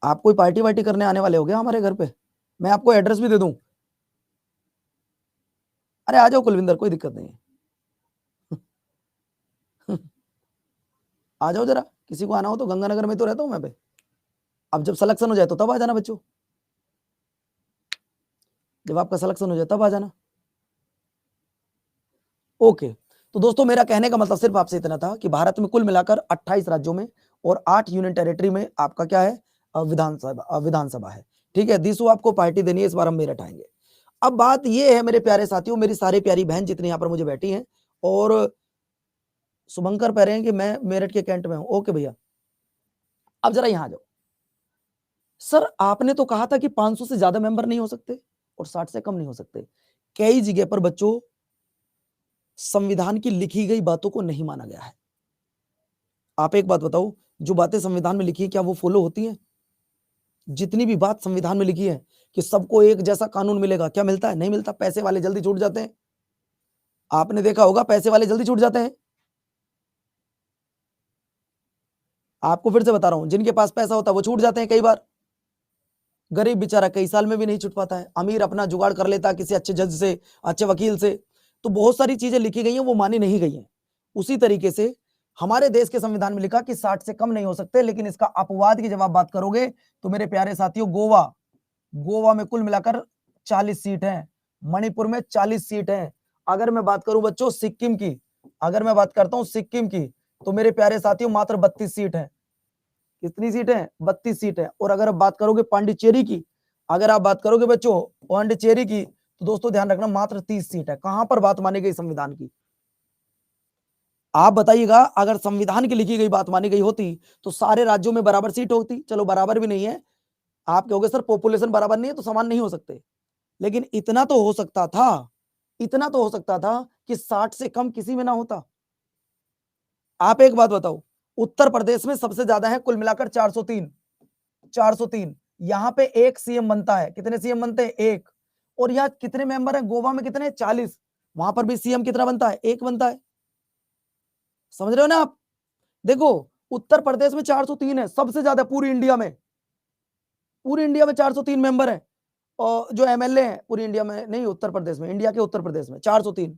आप कोई पार्टी वार्टी करने आने वाले हो गया हमारे घर पे? मैं आपको एड्रेस भी दे दूं। अरे आ जाओ कुलविंदर, कोई दिक्कत नहीं है। आ जाओ जरा, किसी को आना हो तो। गंगानगर में तो रहता हूं मैं पे। अब जब सिलेक्शन हो जाए तो तब आ जाना बच्चों, जब आपका सिलेक्शन हो जाए तब आ जाना। ओके, तो दोस्तों मेरा कहने का मतलब सिर्फ आपसे इतना था कि भारत में कुल मिलाकर 28 राज्यों में और 8 यूनियन टेरिटरी में आपका क्या है, विधानसभा है। ठीक है, दिसो आपको पार्टी देनी है, इस बार हम मेरठ आएंगे। अब बात ये है मेरे प्यारे साथियों, मेरी सारी प्यारी बहन जितनी यहाँ पर मुझे बैठी हैं, और शुभंकर कह रहे हैं कि मैं मेरठ के कैंट में हूं। ओके भैया, अब जरा यहां जाओ। सर आपने तो कहा था कि 500 से ज्यादा मेंबर नहीं हो सकते और 60 से कम नहीं हो सकते। कई जगह पर बच्चों संविधान की लिखी गई बातों को नहीं माना गया है। आप एक बात बताओ, जो बातें संविधान में लिखी है क्या वो फॉलो होती हैं? जितनी भी बात संविधान में लिखी है कि सबको एक जैसा कानून मिलेगा, क्या मिलता है? नहीं मिलता। पैसे वाले जल्दी छूट जाते हैं। आपने देखा होगा, पैसे वाले जल्दी छूट जाते हैं। आपको फिर से बता रहा हूं, जिनके पास पैसा होता है वो छूट जाते हैं कई बार। गरीब बेचारा कई साल में भी नहीं छूट पाता है। अमीर अपना जुगाड़ कर लेता है किसी अच्छे जज से, अच्छे वकील से। तो बहुत सारी चीजें लिखी गई हैं वो मानी नहीं गई हैं। उसी तरीके से हमारे देश के संविधान में लिखा कि 60 से कम नहीं हो सकते, लेकिन इसका अपवाद की जब आप बात करोगे तो मेरे प्यारे साथियों, गोवा में कुल मिलाकर 40 सीट है, मणिपुर में 40 सीट है। अगर मैं बात करूं बच्चों सिक्किम की, अगर मैं बात करता हूं सिक्किम की, तो मेरे प्यारे साथियों मात्र 32 सीट है। कितनी सीट है? 32 सीट है। और अगर आप बात करोगे पांडिचेरी की, अगर आप बात करोगे बच्चों पांडिचेरी की, तो दोस्तों ध्यान रखना मात्र 30 सीट है। कहां पर बात मानी गई संविधान की? आप बताइएगा, अगर संविधान की लिखी गई बात मानी गई होती तो सारे राज्यों में बराबर सीट होती। चलो बराबर भी नहीं है, आप कहोगे सर पॉपुलेशन बराबर नहीं है तो समान नहीं हो सकते, लेकिन इतना तो हो सकता था, इतना तो हो सकता था कि 60 से कम किसी में ना होता। आप एक बात बताओ, उत्तर प्रदेश में सबसे ज्यादा है कुल मिलाकर 403, 403। यहां पे एक सीएम बनता है। कितने सीएम बनते हैं? एक। और यहाँ कितने मेंबर है? गोवा में कितने? 40। वहां पर भी सीएम कितना बनता है? एक बनता है। समझ रहे हो ना आप? देखो, उत्तर प्रदेश में 403 है, सबसे ज्यादा पूरी इंडिया में। पूरी इंडिया में 403 मेंबर है। और जो एमएलए हैं पूरी इंडिया में नहीं, उत्तर प्रदेश में, इंडिया के उत्तर प्रदेश में 403।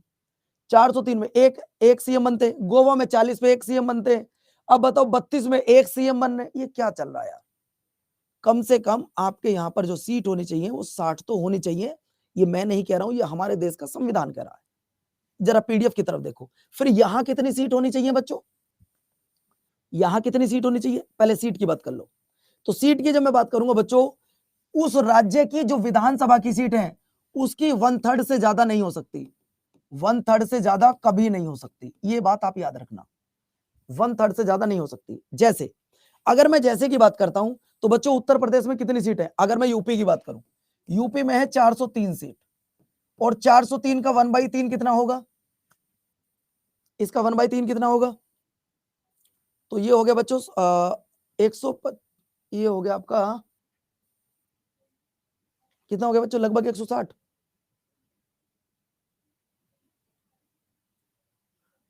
403 में एक एक सीएम बनते। गोवा में 40 पे एक सीएम बनते। अब बताओ 32 में एक सीएम बनने, ये क्या चल रहा है यार? कम से कम आपके यहां पर जो सीट होनी चाहिए वो 60 तो होनी चाहिए। ये मैं नहीं कह रहा हूं, ये हमारे देश का संविधान कह रहा है। जरा पीडीएफ की तरफ देखो। फिर यहां कितनी सीट होनी चाहिए बच्चों? यहां कितनी सीट होनी चाहिए? पहले सीट की बात कर लो। तो सीट की जब मैं बात करूंगा बच्चों, उस राज्य की जो विधानसभा की सीट है उसकी 1/3 से ज्यादा नहीं हो सकती। 1/3 से ज्यादा कभी नहीं हो सकती, ये बात आप याद रखना। 1/3 से ज्यादा नहीं हो सकती। जैसे अगर मैं जैसे की बात करता हूं तो बच्चों उत्तर प्रदेश में कितनी सीट है? अगर मैं यूपी की बात करूं, यूपी में है 403 सीट। और 403 का 1/3 कितना होगा? इसका 1/3 कितना होगा? तो ये हो गया बच्चों 100, ये हो गया आपका कितना हो गया बच्चों? लगभग 160।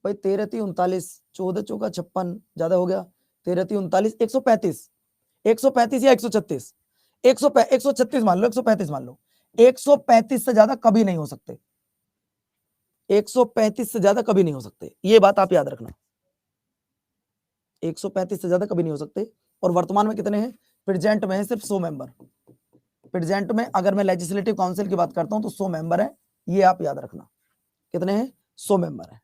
भाई 13×3 = 39, 14×4 = 56, ज्यादा हो गया। 13×3 = 39, 135। 135 या 136, 136 मान लो, 135 मान लो। 135 से ज्यादा कभी नहीं हो सकते। 135 से ज्यादा कभी नहीं हो सकते, ये बात आप याद रखना। 135 से ज्यादा कभी नहीं हो सकते। और वर्तमान में कितने हैं? प्रेजेंट में है सिर्फ 100 मेंबर। प्रेजेंट में अगर मैं लेजिस्लेटिव काउंसिल की बात करता हूं तो 100 मेंबर है, ये आप याद रखना। कितने हैं? 100 मेंबर है।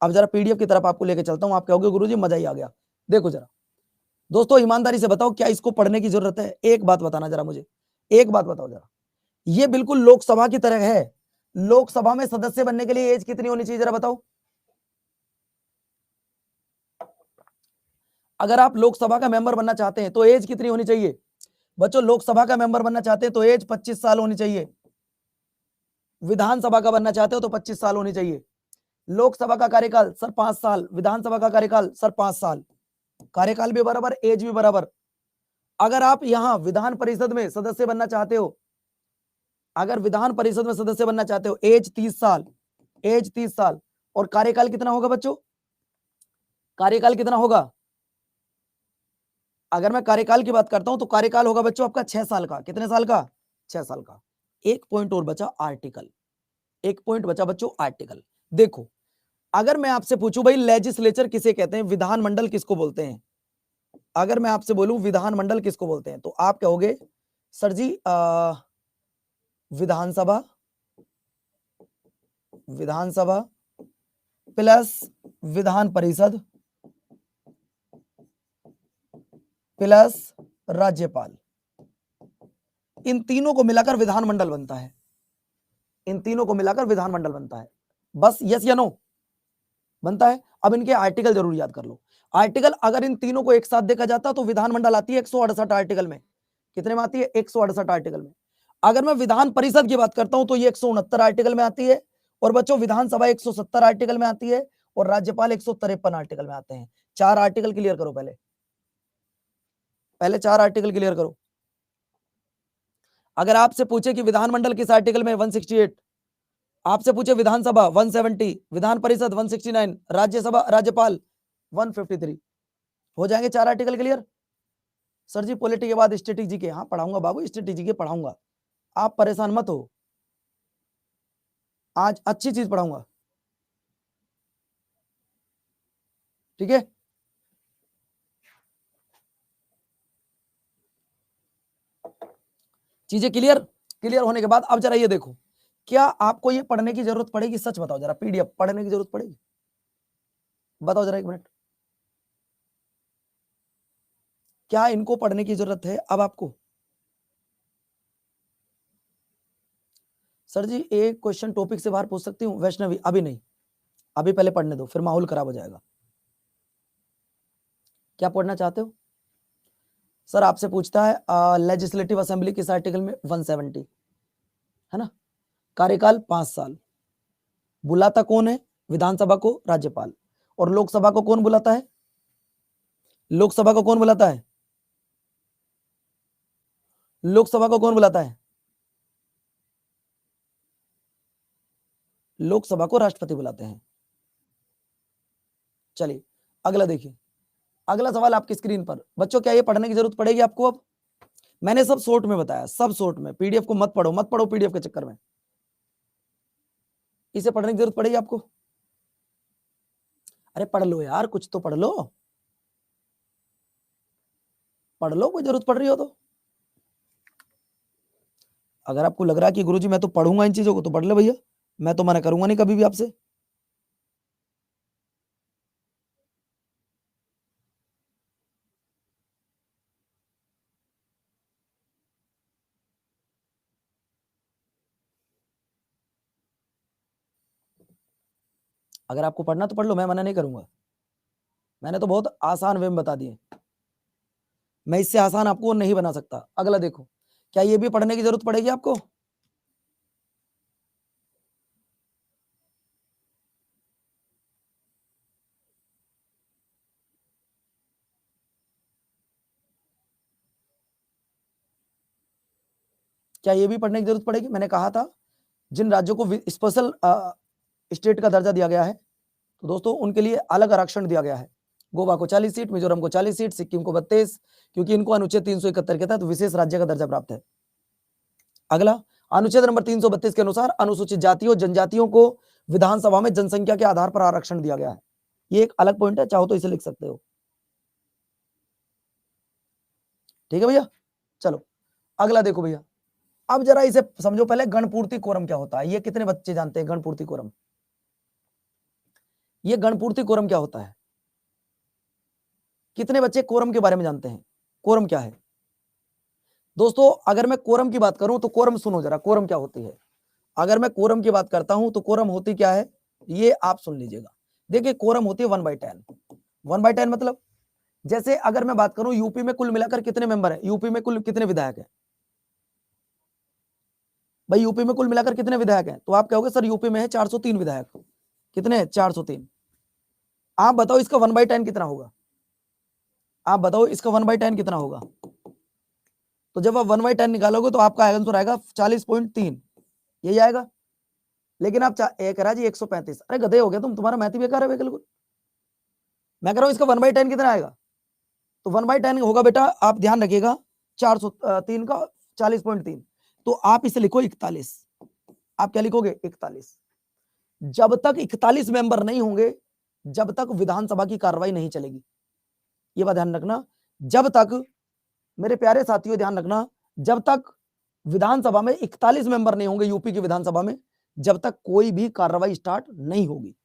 अब जरा पीडीएफ की तरफ आपको लेके चलता हूं। आप कहोगे गुरुजी मजा ही आ गया। देखो जरा दोस्तों, ईमानदारी से बताओ क्या इसको पढ़ने की जरूरत है? एक बात बताना जरा मुझे, एक बात बताओ जरा। ये बिल्कुल लोकसभा की तरह है। लोकसभा में सदस्य बनने के लिए एज कितनी होनी चाहिए जरा बताओ? अगर आप लोकसभा का मेंबर बनना चाहते हैं तो एज कितनी होनी चाहिए बच्चों? लोकसभा का मेंबर बनना चाहते हैं तो एज 25 साल होनी चाहिए। विधानसभा का बनना चाहते हो तो 25 साल होनी चाहिए। लोकसभा का कार्यकाल सर 5 साल, विधानसभा का कार्यकाल सर 5 साल। कार्यकाल भी बराबर, एज भी बराबर। अगर आप यहां विधान परिषद में सदस्य बनना चाहते हो, अगर विधान परिषद में सदस्य बनना चाहते हो, एज 30 साल, एज 30 साल। और कार्यकाल कितना होगा बच्चों? कार्यकाल कितना होगा? अगर मैं कार्यकाल की बात करता हूं तो कार्यकाल होगा बच्चों आपका 6 साल का। कितने साल का? 6 साल का। एक पॉइंट और बचा, आर्टिकल। एक पॉइंट बचा बच्चों, आर्टिकल। देखो, अगर मैं आपसे पूछूं भाई लेजिस्लेचर किसे कहते हैं, विधानमंडल किसको बोलते हैं? अगर मैं आपसे बोलूं विधानमंडल किसको बोलते हैं तो आप कहोगे सर जी विधानसभा, विधानसभा प्लस विधान परिषद प्लस राज्यपाल, इन तीनों को मिलाकर विधानमंडल बनता है। इन तीनों को मिलाकर विधानमंडल बनता है। बस यस या नो? बनता है। अब इनके आर्टिकल जरूर याद कर लो। आर्टिकल अगर इन तीनों को एक साथ देखा जाता तो विधानमंडल आती है 168 आर्टिकल में। कितने में आती है? 168 आर्टिकल में। अगर मैं विधान परिषद की बात करता हूं तो ये 169 आर्टिकल में आती है। और बच्चों विधानसभा 170 आर्टिकल में आती है और राज्यपाल 153 आर्टिकल में आते हैं। 4 आर्टिकल क्लियर करो पहले, पहले 4 आर्टिकल क्लियर करो। अगर आपसे पूछे कि विधानमंडल किस आर्टिकल में, 168। आपसे पूछे विधानसभा 170, विधान परिषद 169, राज्यसभा राज्यपाल 153, हो जाएंगे 4 आर्टिकल क्लियर। सर जी पॉलिटी के बाद स्टैटिक जीके, हाँ पढ़ाऊंगा बाबू, स्टैटिक जीके पढ़ाऊंगा, आप परेशान मत हो, आज अच्छी चीज पढ़ाऊंगा, ठीक है। चीजें क्लियर, क्लियर होने के बाद अब जरा ये देखो, क्या आपको ये पढ़ने की जरूरत पड़ेगी? सच बताओ जरा, पीडीएफ पढ़ने की जरूरत पड़ेगी? बताओ जरा एक मिनट, क्या इनको पढ़ने की जरूरत है अब आपको? सर जी एक क्वेश्चन टॉपिक से बाहर पूछ सकती हूँ वैष्णवी? अभी नहीं, अभी पहले पढ़ने दो, फिर माहौल खराब हो जाएगा। क्या पढ़ना चाहते हो? सर आपसे पूछता है लेजिस्लेटिव असेंबली किस आर्टिकल में? 170, है ना। कार्यकाल 5 साल। बुलाता कौन है विधानसभा को? राज्यपाल। और लोकसभा को कौन बुलाता है? लोकसभा को कौन बुलाता है? लोकसभा को कौन बुलाता है? लोकसभा को राष्ट्रपति बुलाते हैं। चलिए अगला देखिए, अगला सवाल आपकी स्क्रीन पर। बच्चों क्या ये पढ़ने की जरूरत पड़ेगी आपको? अब मैंने सब शॉर्ट में बताया, सब शॉर्ट में, पीडीएफ को मत पढ़ो, मत पढ़ो पीडीएफ के चक्कर में, इसे पढ़ने की जरूरत पड़ेगी आपको। अरे पढ़ लो यार, कुछ तो पढ़ लो, पढ़ लो, कोई जरूरत पड़ रही हो तो। अगर आपको लग रहा है कि गुरुजी मैं तो पढ़ूंगा इन चीजों को, तो पढ़ ले भैया, मैं तो मना करूंगा नहीं कभी भी आपसे। अगर आपको पढ़ना तो पढ़ लो, मैं मना नहीं करूंगा। मैंने तो बहुत आसान वे में बता दिए, मैं इससे आसान आपको नहीं बना सकता। अगला देखो, क्या ये भी पढ़ने की जरूरत पड़ेगी आपको? क्या ये भी पढ़ने की जरूरत पड़ेगी? मैंने कहा था जिन राज्यों को स्पेशल स्टेट का दर्जा दिया गया है, तो दोस्तों उनके लिए अलग आरक्षण दिया गया है। गोवा को 40 सीट, मिजोरम को 40 सीट, सिक्किम को 32, क्योंकि इनको अनुच्छेद 371 के तहत विशेष राज्य का दर्जा प्राप्त है। अगला, अनुच्छेद नंबर 332 के अनुसार अनुसूचित जातियों जनजातियों को विधानसभा में जनसंख्या के आधार पर आरक्षण दिया गया है। ये एक अलग पॉइंट है, चाहो तो इसे लिख सकते हो, ठीक है भैया। चलो अगला देखो भैया, अब जरा इसे समझो पहले, गणपूर्ति कोरम क्या होता है? ये कितने बच्चे जानते हैं गणपूर्ति कोरम? ये गणपूर्ति कोरम क्या होता है? कितने बच्चे कोरम के बारे में जानते हैं? कोरम क्या है दोस्तों? अगर मैं कोरम की बात करूं तो कोरम सुनो जरा, कोरम क्या होती है। अगर मैं कोरम की बात करता हूं तो कोरम होती क्या है, ये आप सुन लीजिएगा। देखिए कोरम होती है 1/10। 1/10 मतलब जैसे अगर मैं बात करूं यूपी में कुल मिलाकर कितने मेंबर है, यूपी में कुल कितने विधायक है भाई, यूपी में कुल मिलाकर कितने विधायक हैं, तो आप कहोगे सर यूपी में है 403 विधायक। कितने? 403। आप बताओ इसका 1/10 कितना होगा, आप बताओ इसका 1/10 कितना होगा। तो जब आप 1/10 निकालोगे तो आपका आंसर आएगा 40.3, यही आएगा। लेकिन आप एक कह रहा जी 135, अरे गधे हो गया तुम, तुम्हारा मैथ ही बेकार है बिल्कुल। मैं कह रहा हूं इसका 1/10 कितना आएगा, तो 1/10 होगा बेटा, आप ध्यान रखिएगा 403 का 40.3, तो आप इसे लिखो 41। आप क्या लिखोगे? 41। जब तक 41 मेंबर नहीं होंगे, जब तक विधानसभा की कार्रवाई नहीं चलेगी। ये बात ध्यान रखना, जब तक, मेरे प्यारे साथियों ध्यान रखना, जब तक विधानसभा में 41 मेंबर नहीं होंगे यूपी की विधानसभा में, जब तक कोई भी कार्रवाई स्टार्ट नहीं होगी।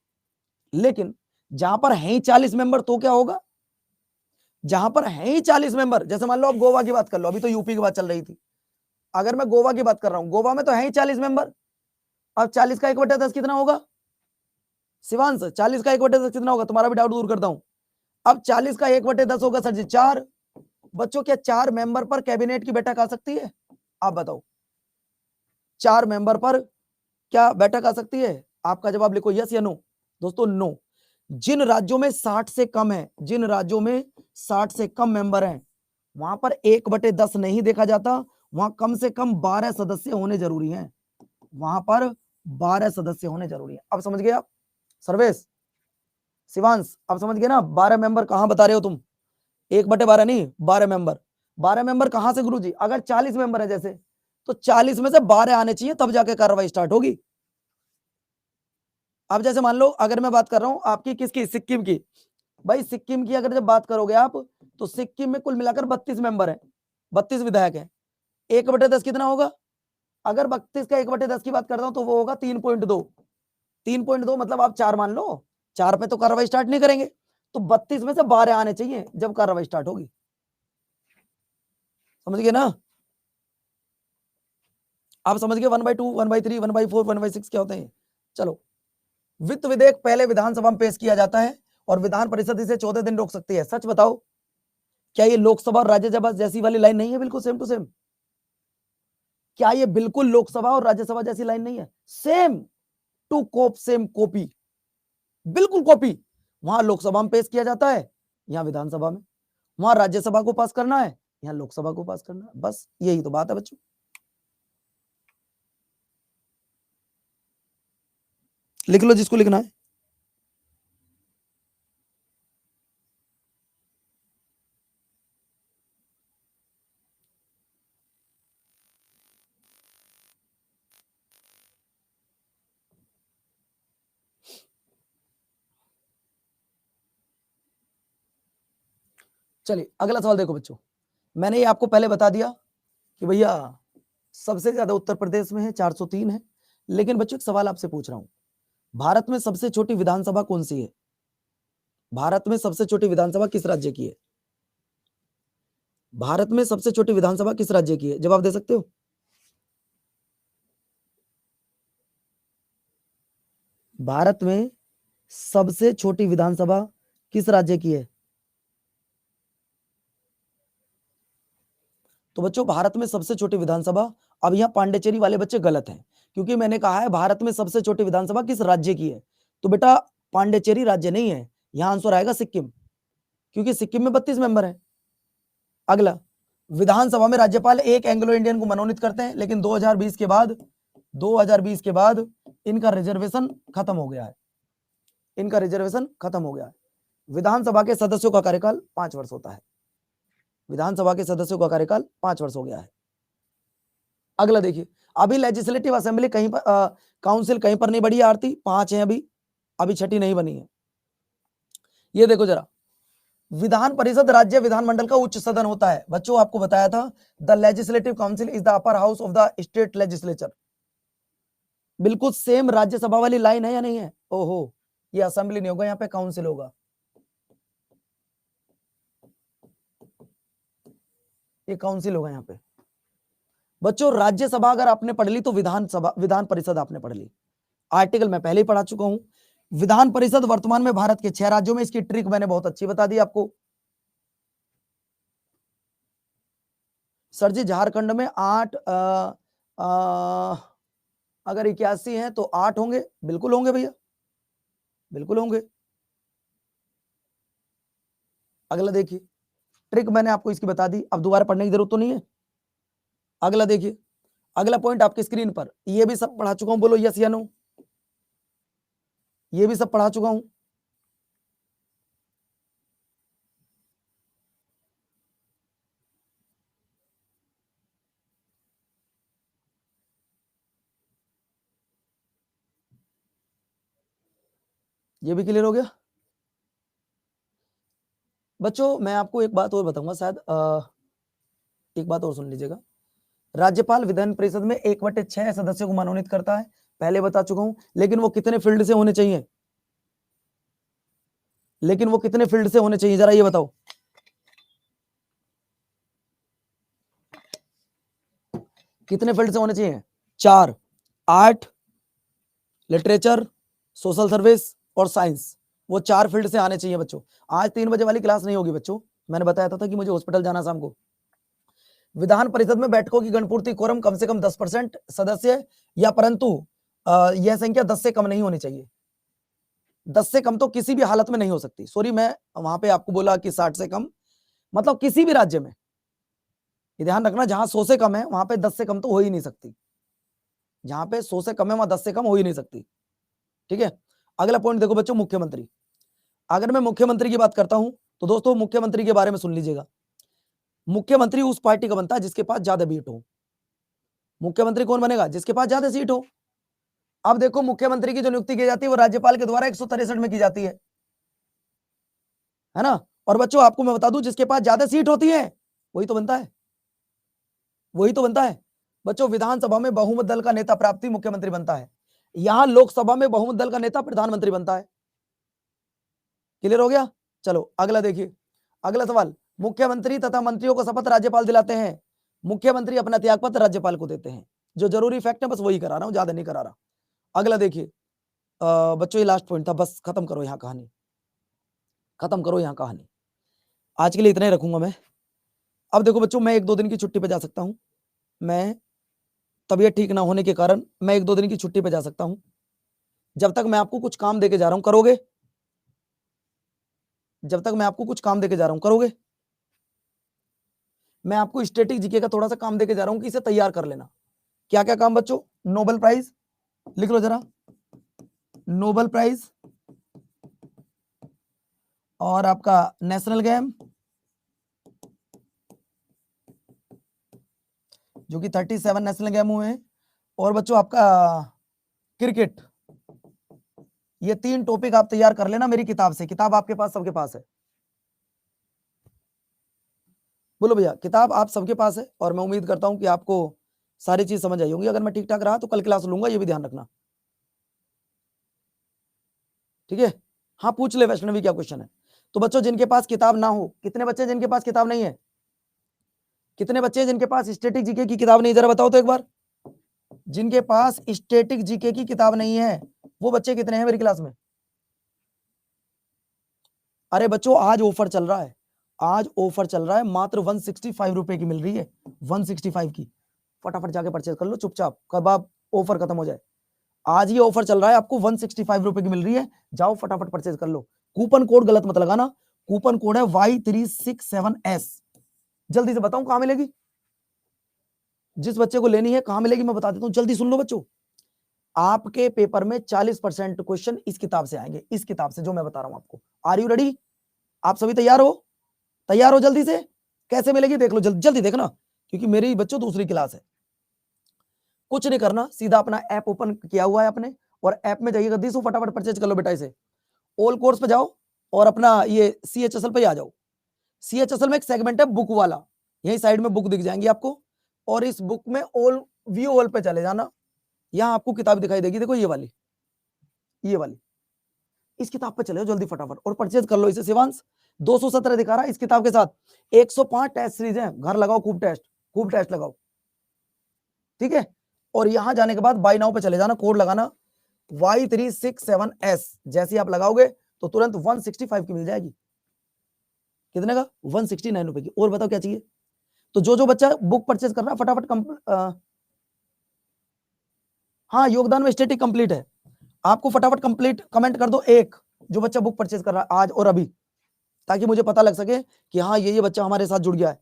लेकिन जहां पर है ही 40 मेंबर तो क्या होगा, जहां पर है ही 40 मेंबर, जैसे मान लो अब गोवा की बात कर लो, अभी तो यूपी की बात चल रही थी, अगर मैं गोवा की बात कर रहा हूं, गोवा में तो है ही 40 मेंबर। अब 40 का 1/10 कितना होगा शिवांश? 40 का 1/10 कितना होगा, तुम्हारा भी डाउट दूर करता हूं। अब 40 का 1/10 होगा सर जी 4। बच्चों क्या 4 मेंबर पर कैबिनेट की बैठक आ सकती है? आप बताओ 4 मेंबर पर क्या बैठक आ सकती है? आपका जवाब लिखो यस या नो। दोस्तों नो। जिन राज्यों में 60 से कम है, जिन राज्यों में 60 से कम मेंबर हैं, वहां पर 1/10 नहीं देखा जाता, वहां कम से कम 12 सदस्य होने जरूरी हैं, वहां पर 12 सदस्य होने जरूरी है। अब समझ गए आप सर्वेश, शिवांश, अब समझ गए ना? 12 मेंबर कहां बता रहे हो तुम? 1/12 नहीं, 12 मेंबर। 12 मेंबर कहां से गुरुजी? अगर 40 मेंबर है जैसे, तो 40 में से 12 आने चाहिए, तब जाके कार्रवाई स्टार्ट होगी। अब जैसे मान लो अगर मैं बात कर रहा हूं आपकी किसकी, सिक्किम की, भाई सिक्किम की अगर जब बात करोगे आप, तो सिक्किम में कुल मिलाकर 32 मेंबर है, 32 विधायक है। 1/10 कितना होगा? अगर 32 का 1/10 की बात करता हूं तो वो होगा 3.2। 3.2 मतलब आप 4 मान लो, 4 पे तो कार्रवाई स्टार्ट नहीं करेंगे, तो 32 में से 12 आने चाहिए जब कार्रवाई स्टार्ट होगी। समझ गए ना? आप समझ गए 1/2, 1/3, 1/4, 1/6 क्या होते हैं? चलो, वित्त विधेयक पहले विधानसभा में पेश किया जाता है और विधान परिषद इसे 14 दिन रोक सकती है। सच बताओ, क्या ये लोकसभा और राज्यसभा जैसी वाली लाइन नहीं है? बिल्कुल सेम टू सेम। क्या ये बिल्कुल लोकसभा और राज्यसभा जैसी लाइन नहीं है? Same to cop same copy, बिल्कुल कॉपी। वहां लोकसभा में पेश किया जाता है, यहां विधानसभा में। वहां राज्यसभा को पास करना है, यहां लोकसभा को पास करना है। बस यही तो बात है बच्चों। लिख लो जिसको लिखना है। चलिए अगला सवाल देखो बच्चों, मैंने ये आपको पहले बता दिया कि भैया सबसे ज्यादा उत्तर प्रदेश में है, 403 है। लेकिन बच्चों एक सवाल आपसे पूछ रहा हूं, भारत में सबसे छोटी विधानसभा कौन सी है? भारत में सबसे छोटी विधानसभा किस राज्य की है? भारत में सबसे छोटी विधानसभा किस राज्य की है? जवाब दे सकते हो? भारत में सबसे छोटी विधानसभा किस राज्य की है? तो बच्चों भारत में सबसे छोटी विधानसभा, अब यहां पांडेचेरी वाले बच्चे गलत हैं, क्योंकि मैंने कहा है भारत में सबसे छोटी विधानसभा किस राज्य की है, तो बेटा पांडेचेरी राज्य नहीं है, यहां आंसर आएगा सिक्किम, क्योंकि सिक्किम में 32 मेंबर हैं। अगला, विधानसभा में राज्यपाल एक एंग्लो इंडियन को मनोनीत करते हैं, लेकिन 2020 के बाद इनका रिजर्वेशन खत्म हो गया है, इनका रिजर्वेशन खत्म हो गया है। विधानसभा के सदस्यों का कार्यकाल 5 वर्ष होता है, विधानसभा के सदस्यों का कार्यकाल 5 वर्ष हो गया है। अगला देखिए, अभी लेजिस्लेटिव असेंबली कहीं पर काउंसिल कहीं पर नहीं बढ़ी है आरती, 5 है अभी, अभी छठी नहीं बनी है। ये देखो जरा, विधान परिषद राज्य विधानमंडल का उच्च सदन होता है। बच्चों आपको बताया था, the legislative council is the upper house of the state legislature. बिल्कुल सेम राज्यसभा वाली लाइन है या नहीं है? ओहो, ये असेंबली नहीं होगा, यहाँ पे काउंसिल होगा, ये काउंसिल होगा यहाँ पे। बच्चों राज्यसभा अगर आपने पढ़ ली तो विधानसभा, विधान परिषद आपने पढ़ ली, आर्टिकल मैं पहले ही पढ़ा चुका हूं। विधान परिषद वर्तमान में भारत के 6 राज्यों में, इसकी ट्रिक मैंने बहुत अच्छी बता दी आपको। सर जी झारखंड में 8 अगर 81 है तो 8 होंगे, बिल्कुल होंगे भैया, बिल्कुल होंगे। अगला देखिए, ट्रिक मैंने आपको इसकी बता दी, अब दोबारा पढ़ने की जरूरत तो नहीं है। अगला देखिए, अगला पॉइंट आपकी स्क्रीन पर, ये भी सब पढ़ा चुका हूं, बोलो यस या नो। ये भी सब पढ़ा चुका हूं। ये भी क्लियर हो गया। बच्चों मैं आपको एक बात और बताऊंगा, शायद एक बात और सुन लीजिएगा। राज्यपाल विधान परिषद में 1/6 सदस्यों को मनोनीत करता है, पहले बता चुका हूं, लेकिन वो कितने फील्ड से होने चाहिए, लेकिन वो कितने फील्ड से होने चाहिए, जरा ये बताओ। कितने फील्ड से होने चाहिए? 4, आर्ट, लिटरेचर, सोशल सर्विस और साइंस, वो 4 फील्ड से आने चाहिए बच्चों। आज 3 बजे वाली क्लास नहीं होगी बच्चों, मैंने बताया था कि मुझे हॉस्पिटल जाना शाम को। विधान परिषद में बैठकों की गणपूर्ति कोरम कम से कम 10% सदस्य या परंतु यह संख्या 10 से कम नहीं होनी चाहिए। 10 से कम तो किसी भी हालत में नहीं हो सकती। सॉरी, मैं वहां पे आपको बोला कि 60 से कम, मतलब किसी भी राज्य में, ये ध्यान रखना, जहां 100 से कम है वहां पे 10 से कम तो हो ही नहीं सकती। जहां पे 100 से कम है वहां 10 से कम हो ही नहीं सकती। ठीक है, अगला पॉइंट देखो बच्चों, मुख्यमंत्री। अगर मैं मुख्यमंत्री की बात करता हूं तो दोस्तों मुख्यमंत्री के बारे में सुन लीजिएगा। मुख्यमंत्री उस पार्टी का बनता है जिसके पास ज्यादा सीट हो। मुख्यमंत्री कौन बनेगा? जिसके पास ज्यादा सीट हो। अब देखो, मुख्यमंत्री की जो नियुक्ति की जाती है वो राज्यपाल के द्वारा 163 में की जाती है ना। और बच्चों आपको मैं बता दूं, जिसके पास ज्यादा सीट होती है वही तो बनता है, वही तो बनता है। बच्चों विधानसभा में बहुमत दल का नेता प्राप्ति मुख्यमंत्री बनता है, यहां लोकसभा में बहुमत दल का नेता प्रधानमंत्री बनता है। क्लियर हो गया? चलो अगला देखिए, अगला सवाल, मुख्यमंत्री तथा मंत्रियों को शपथ राज्यपाल दिलाते हैं, मुख्यमंत्री अपना त्यागपत्र राज्यपाल को देते हैं। जो जरूरी फैक्ट है बस वही करा रहा हूं, ज्यादा नहीं करा रहा। अगला देखिए, बच्चों ये लास्ट पॉइंट था, बस खत्म करो यहां कहानी, खत्म करो यहां कहानी, आज के लिए इतना ही रखूंगा मैं। अब देखो बच्चों, मैं 1-2 दिन की छुट्टी पे जा सकता हूं, मैं तबीयत ठीक ना होने के कारण मैं 1-2 दिन की छुट्टी पे जा सकता हूं। जब तक मैं आपको कुछ काम देके जा रहा हूं, करोगे? जब तक मैं आपको कुछ काम देके जा रहा हूं, करोगे? मैं आपको स्टैटिक जीके का थोड़ा सा काम देके जा रहा हूं कि इसे तैयार कर लेना। क्या क्या काम बच्चों? नोबेल प्राइज लिख लो जरा, नोबेल प्राइज, और आपका नेशनल गेम जो कि 37 नेशनल गेम हुए हैं, और बच्चों आपका क्रिकेट। ये 3 टॉपिक आप तैयार कर लेना मेरी किताब से। किताब आपके पास, सबके पास है? बोलो भैया, किताब आप सबके पास है, और मैं उम्मीद करता हूं कि आपको सारी चीज समझ आई होंगी। अगर मैं ठीक ठाक रहा तो कल क्लास लूंगा, ये भी ध्यान रखना। ठीक है, हाँ पूछ ले वैष्णवी, क्या क्वेश्चन है? तो बच्चों जिनके पास किताब ना हो, कितने बच्चे हैं जिनके पास किताब नहीं है? कितने बच्चे हैं जिनके पास स्टैटिक जीके की किताब नहीं, जरा बताओ तो एक बार। जिनके पास स्टैटिक जीके की किताब नहीं है वो बच्चे कितने हैं मेरी क्लास में? अरे बच्चों आज ऑफर चल रहा है, आज ऑफर चल रहा है, मात्र 165 रुपए की मिल रही है, 165 की। फटाफट जाके परचेज कर लो चुपचाप, कब आप ऑफर खत्म हो जाए। आज ये ऑफर चल रहा है, आपको 165 रुपए की मिल रही है, जाओ फटाफट परचेज कर लो। कूपन कोड गलत मत लगाना, कूपन कोड है Y367S। जल्दी से बताऊं कहां मिलेगी? जिस बच्चे को लेनी है कहां मिलेगी मैं बता देता हूं, जल्दी सुन लो बच्चों। आपके पेपर में 40% क्वेश्चन इस किताब से आएंगे, इस किताब से जो मैं बता रहा हूं आपको। Are you ready? आप सभी तैयार हो? तैयार हो जल्दी से? कैसे मिलेगी देख लो, जल्दी देखना, क्योंकि मेरी बच्चों दूसरी क्लास है। कुछ नहीं करना, सीधा अपना ऐप ओपन किया हुआ है अपने, और ऐप में जाइएगा, दिसो फटाफट परचेज कर लो बेटा इसे। ऑल कोर्स पे जाओ और अपना ये CHSL पे आ जाओ। CHSL में एक सेगमेंट है बुक वाला, यही साइड में बुक दिख जाएंगी आपको, और इस बुक में ऑल व्यू ऑल पे चले जाना, यहां आपको किताब दिखाई देगी, देखो ये वाली, ये वाली, इस किताब पे चले जाओ जल्दी फटाफट और परचेज कर लो इसे। शिवांश 217 दिखा रहा है, इस किताब के साथ 105 टेस्ट सीरीज है, घर लगाओ खूब टेस्ट, खूब टेस्ट लगाओ, ठीक है। और यहां जाने के बाद बाय नाउ पे चले जाना, कोड लगाना Y367S, जैसे ही आप लगाओगे तो तुरंत 165 की मिल जाएगी। कितने का? 169 रुपए की। और बताओ क्या चाहिए? तो जो बच्चा बुक परचेज कर रहा है फटाफट हाँ, योगदान में स्टैटिक कंप्लीट है। आपको फटाफट कंप्लीट कमेंट कर दो एक, जो बच्चा बुक परचेज कर रहा है आज और अभी, ताकि मुझे पता लग सके कि हाँ ये बच्चा हमारे साथ जुड़ गया है।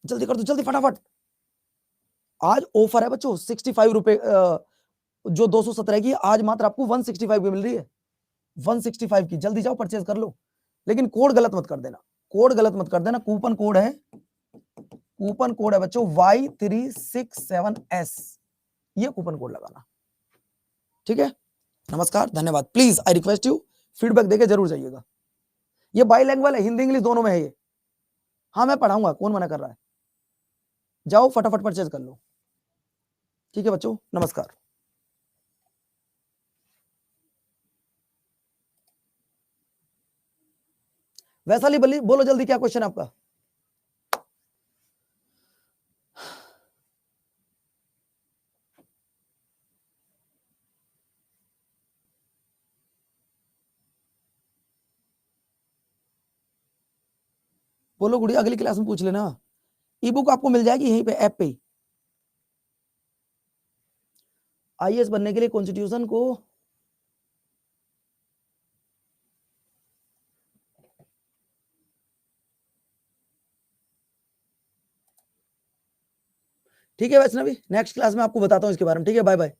जल्दी कर दो, जल्दी फटाफट। आज ऑफर है बच्चों 65 रुपए, जो 217 की आज मात्र आपको 165 की मिल रही है, 165 की। जल्दी जाओ परचेज कर लो, लेकिन कोड गलत मत कर देना, कोड गलत मत कर देना। कूपन कोड है बच्चों Y367S, ये कूपन कोड लगाना, ठीक है। नमस्कार, धन्यवाद। Please I request you feedback देके जरूर जाइएगा। ये बाईलैंग्वेज है, हिंदी इंग्लिश दोनों में है ये। हाँ मैं पढ़ाऊंगा, कौन मना कर रहा है। जाओ फटाफट परचेज कर लो, ठीक है बच्चों, नमस्कार। वैशाली बोलो जल्दी, क्या क्वेश्चन है आपका। बोलो गुड़िया, अगली क्लास में पूछ लेना। ई बुक आपको मिल जाएगी यहीं पे ऐप पे ही। आईएएस बनने के लिए कॉन्स्टिट्यूशन को ठीक है वैष्णवी, नेक्स्ट क्लास में आपको बताता हूं इसके बारे में, ठीक है, बाय बाय।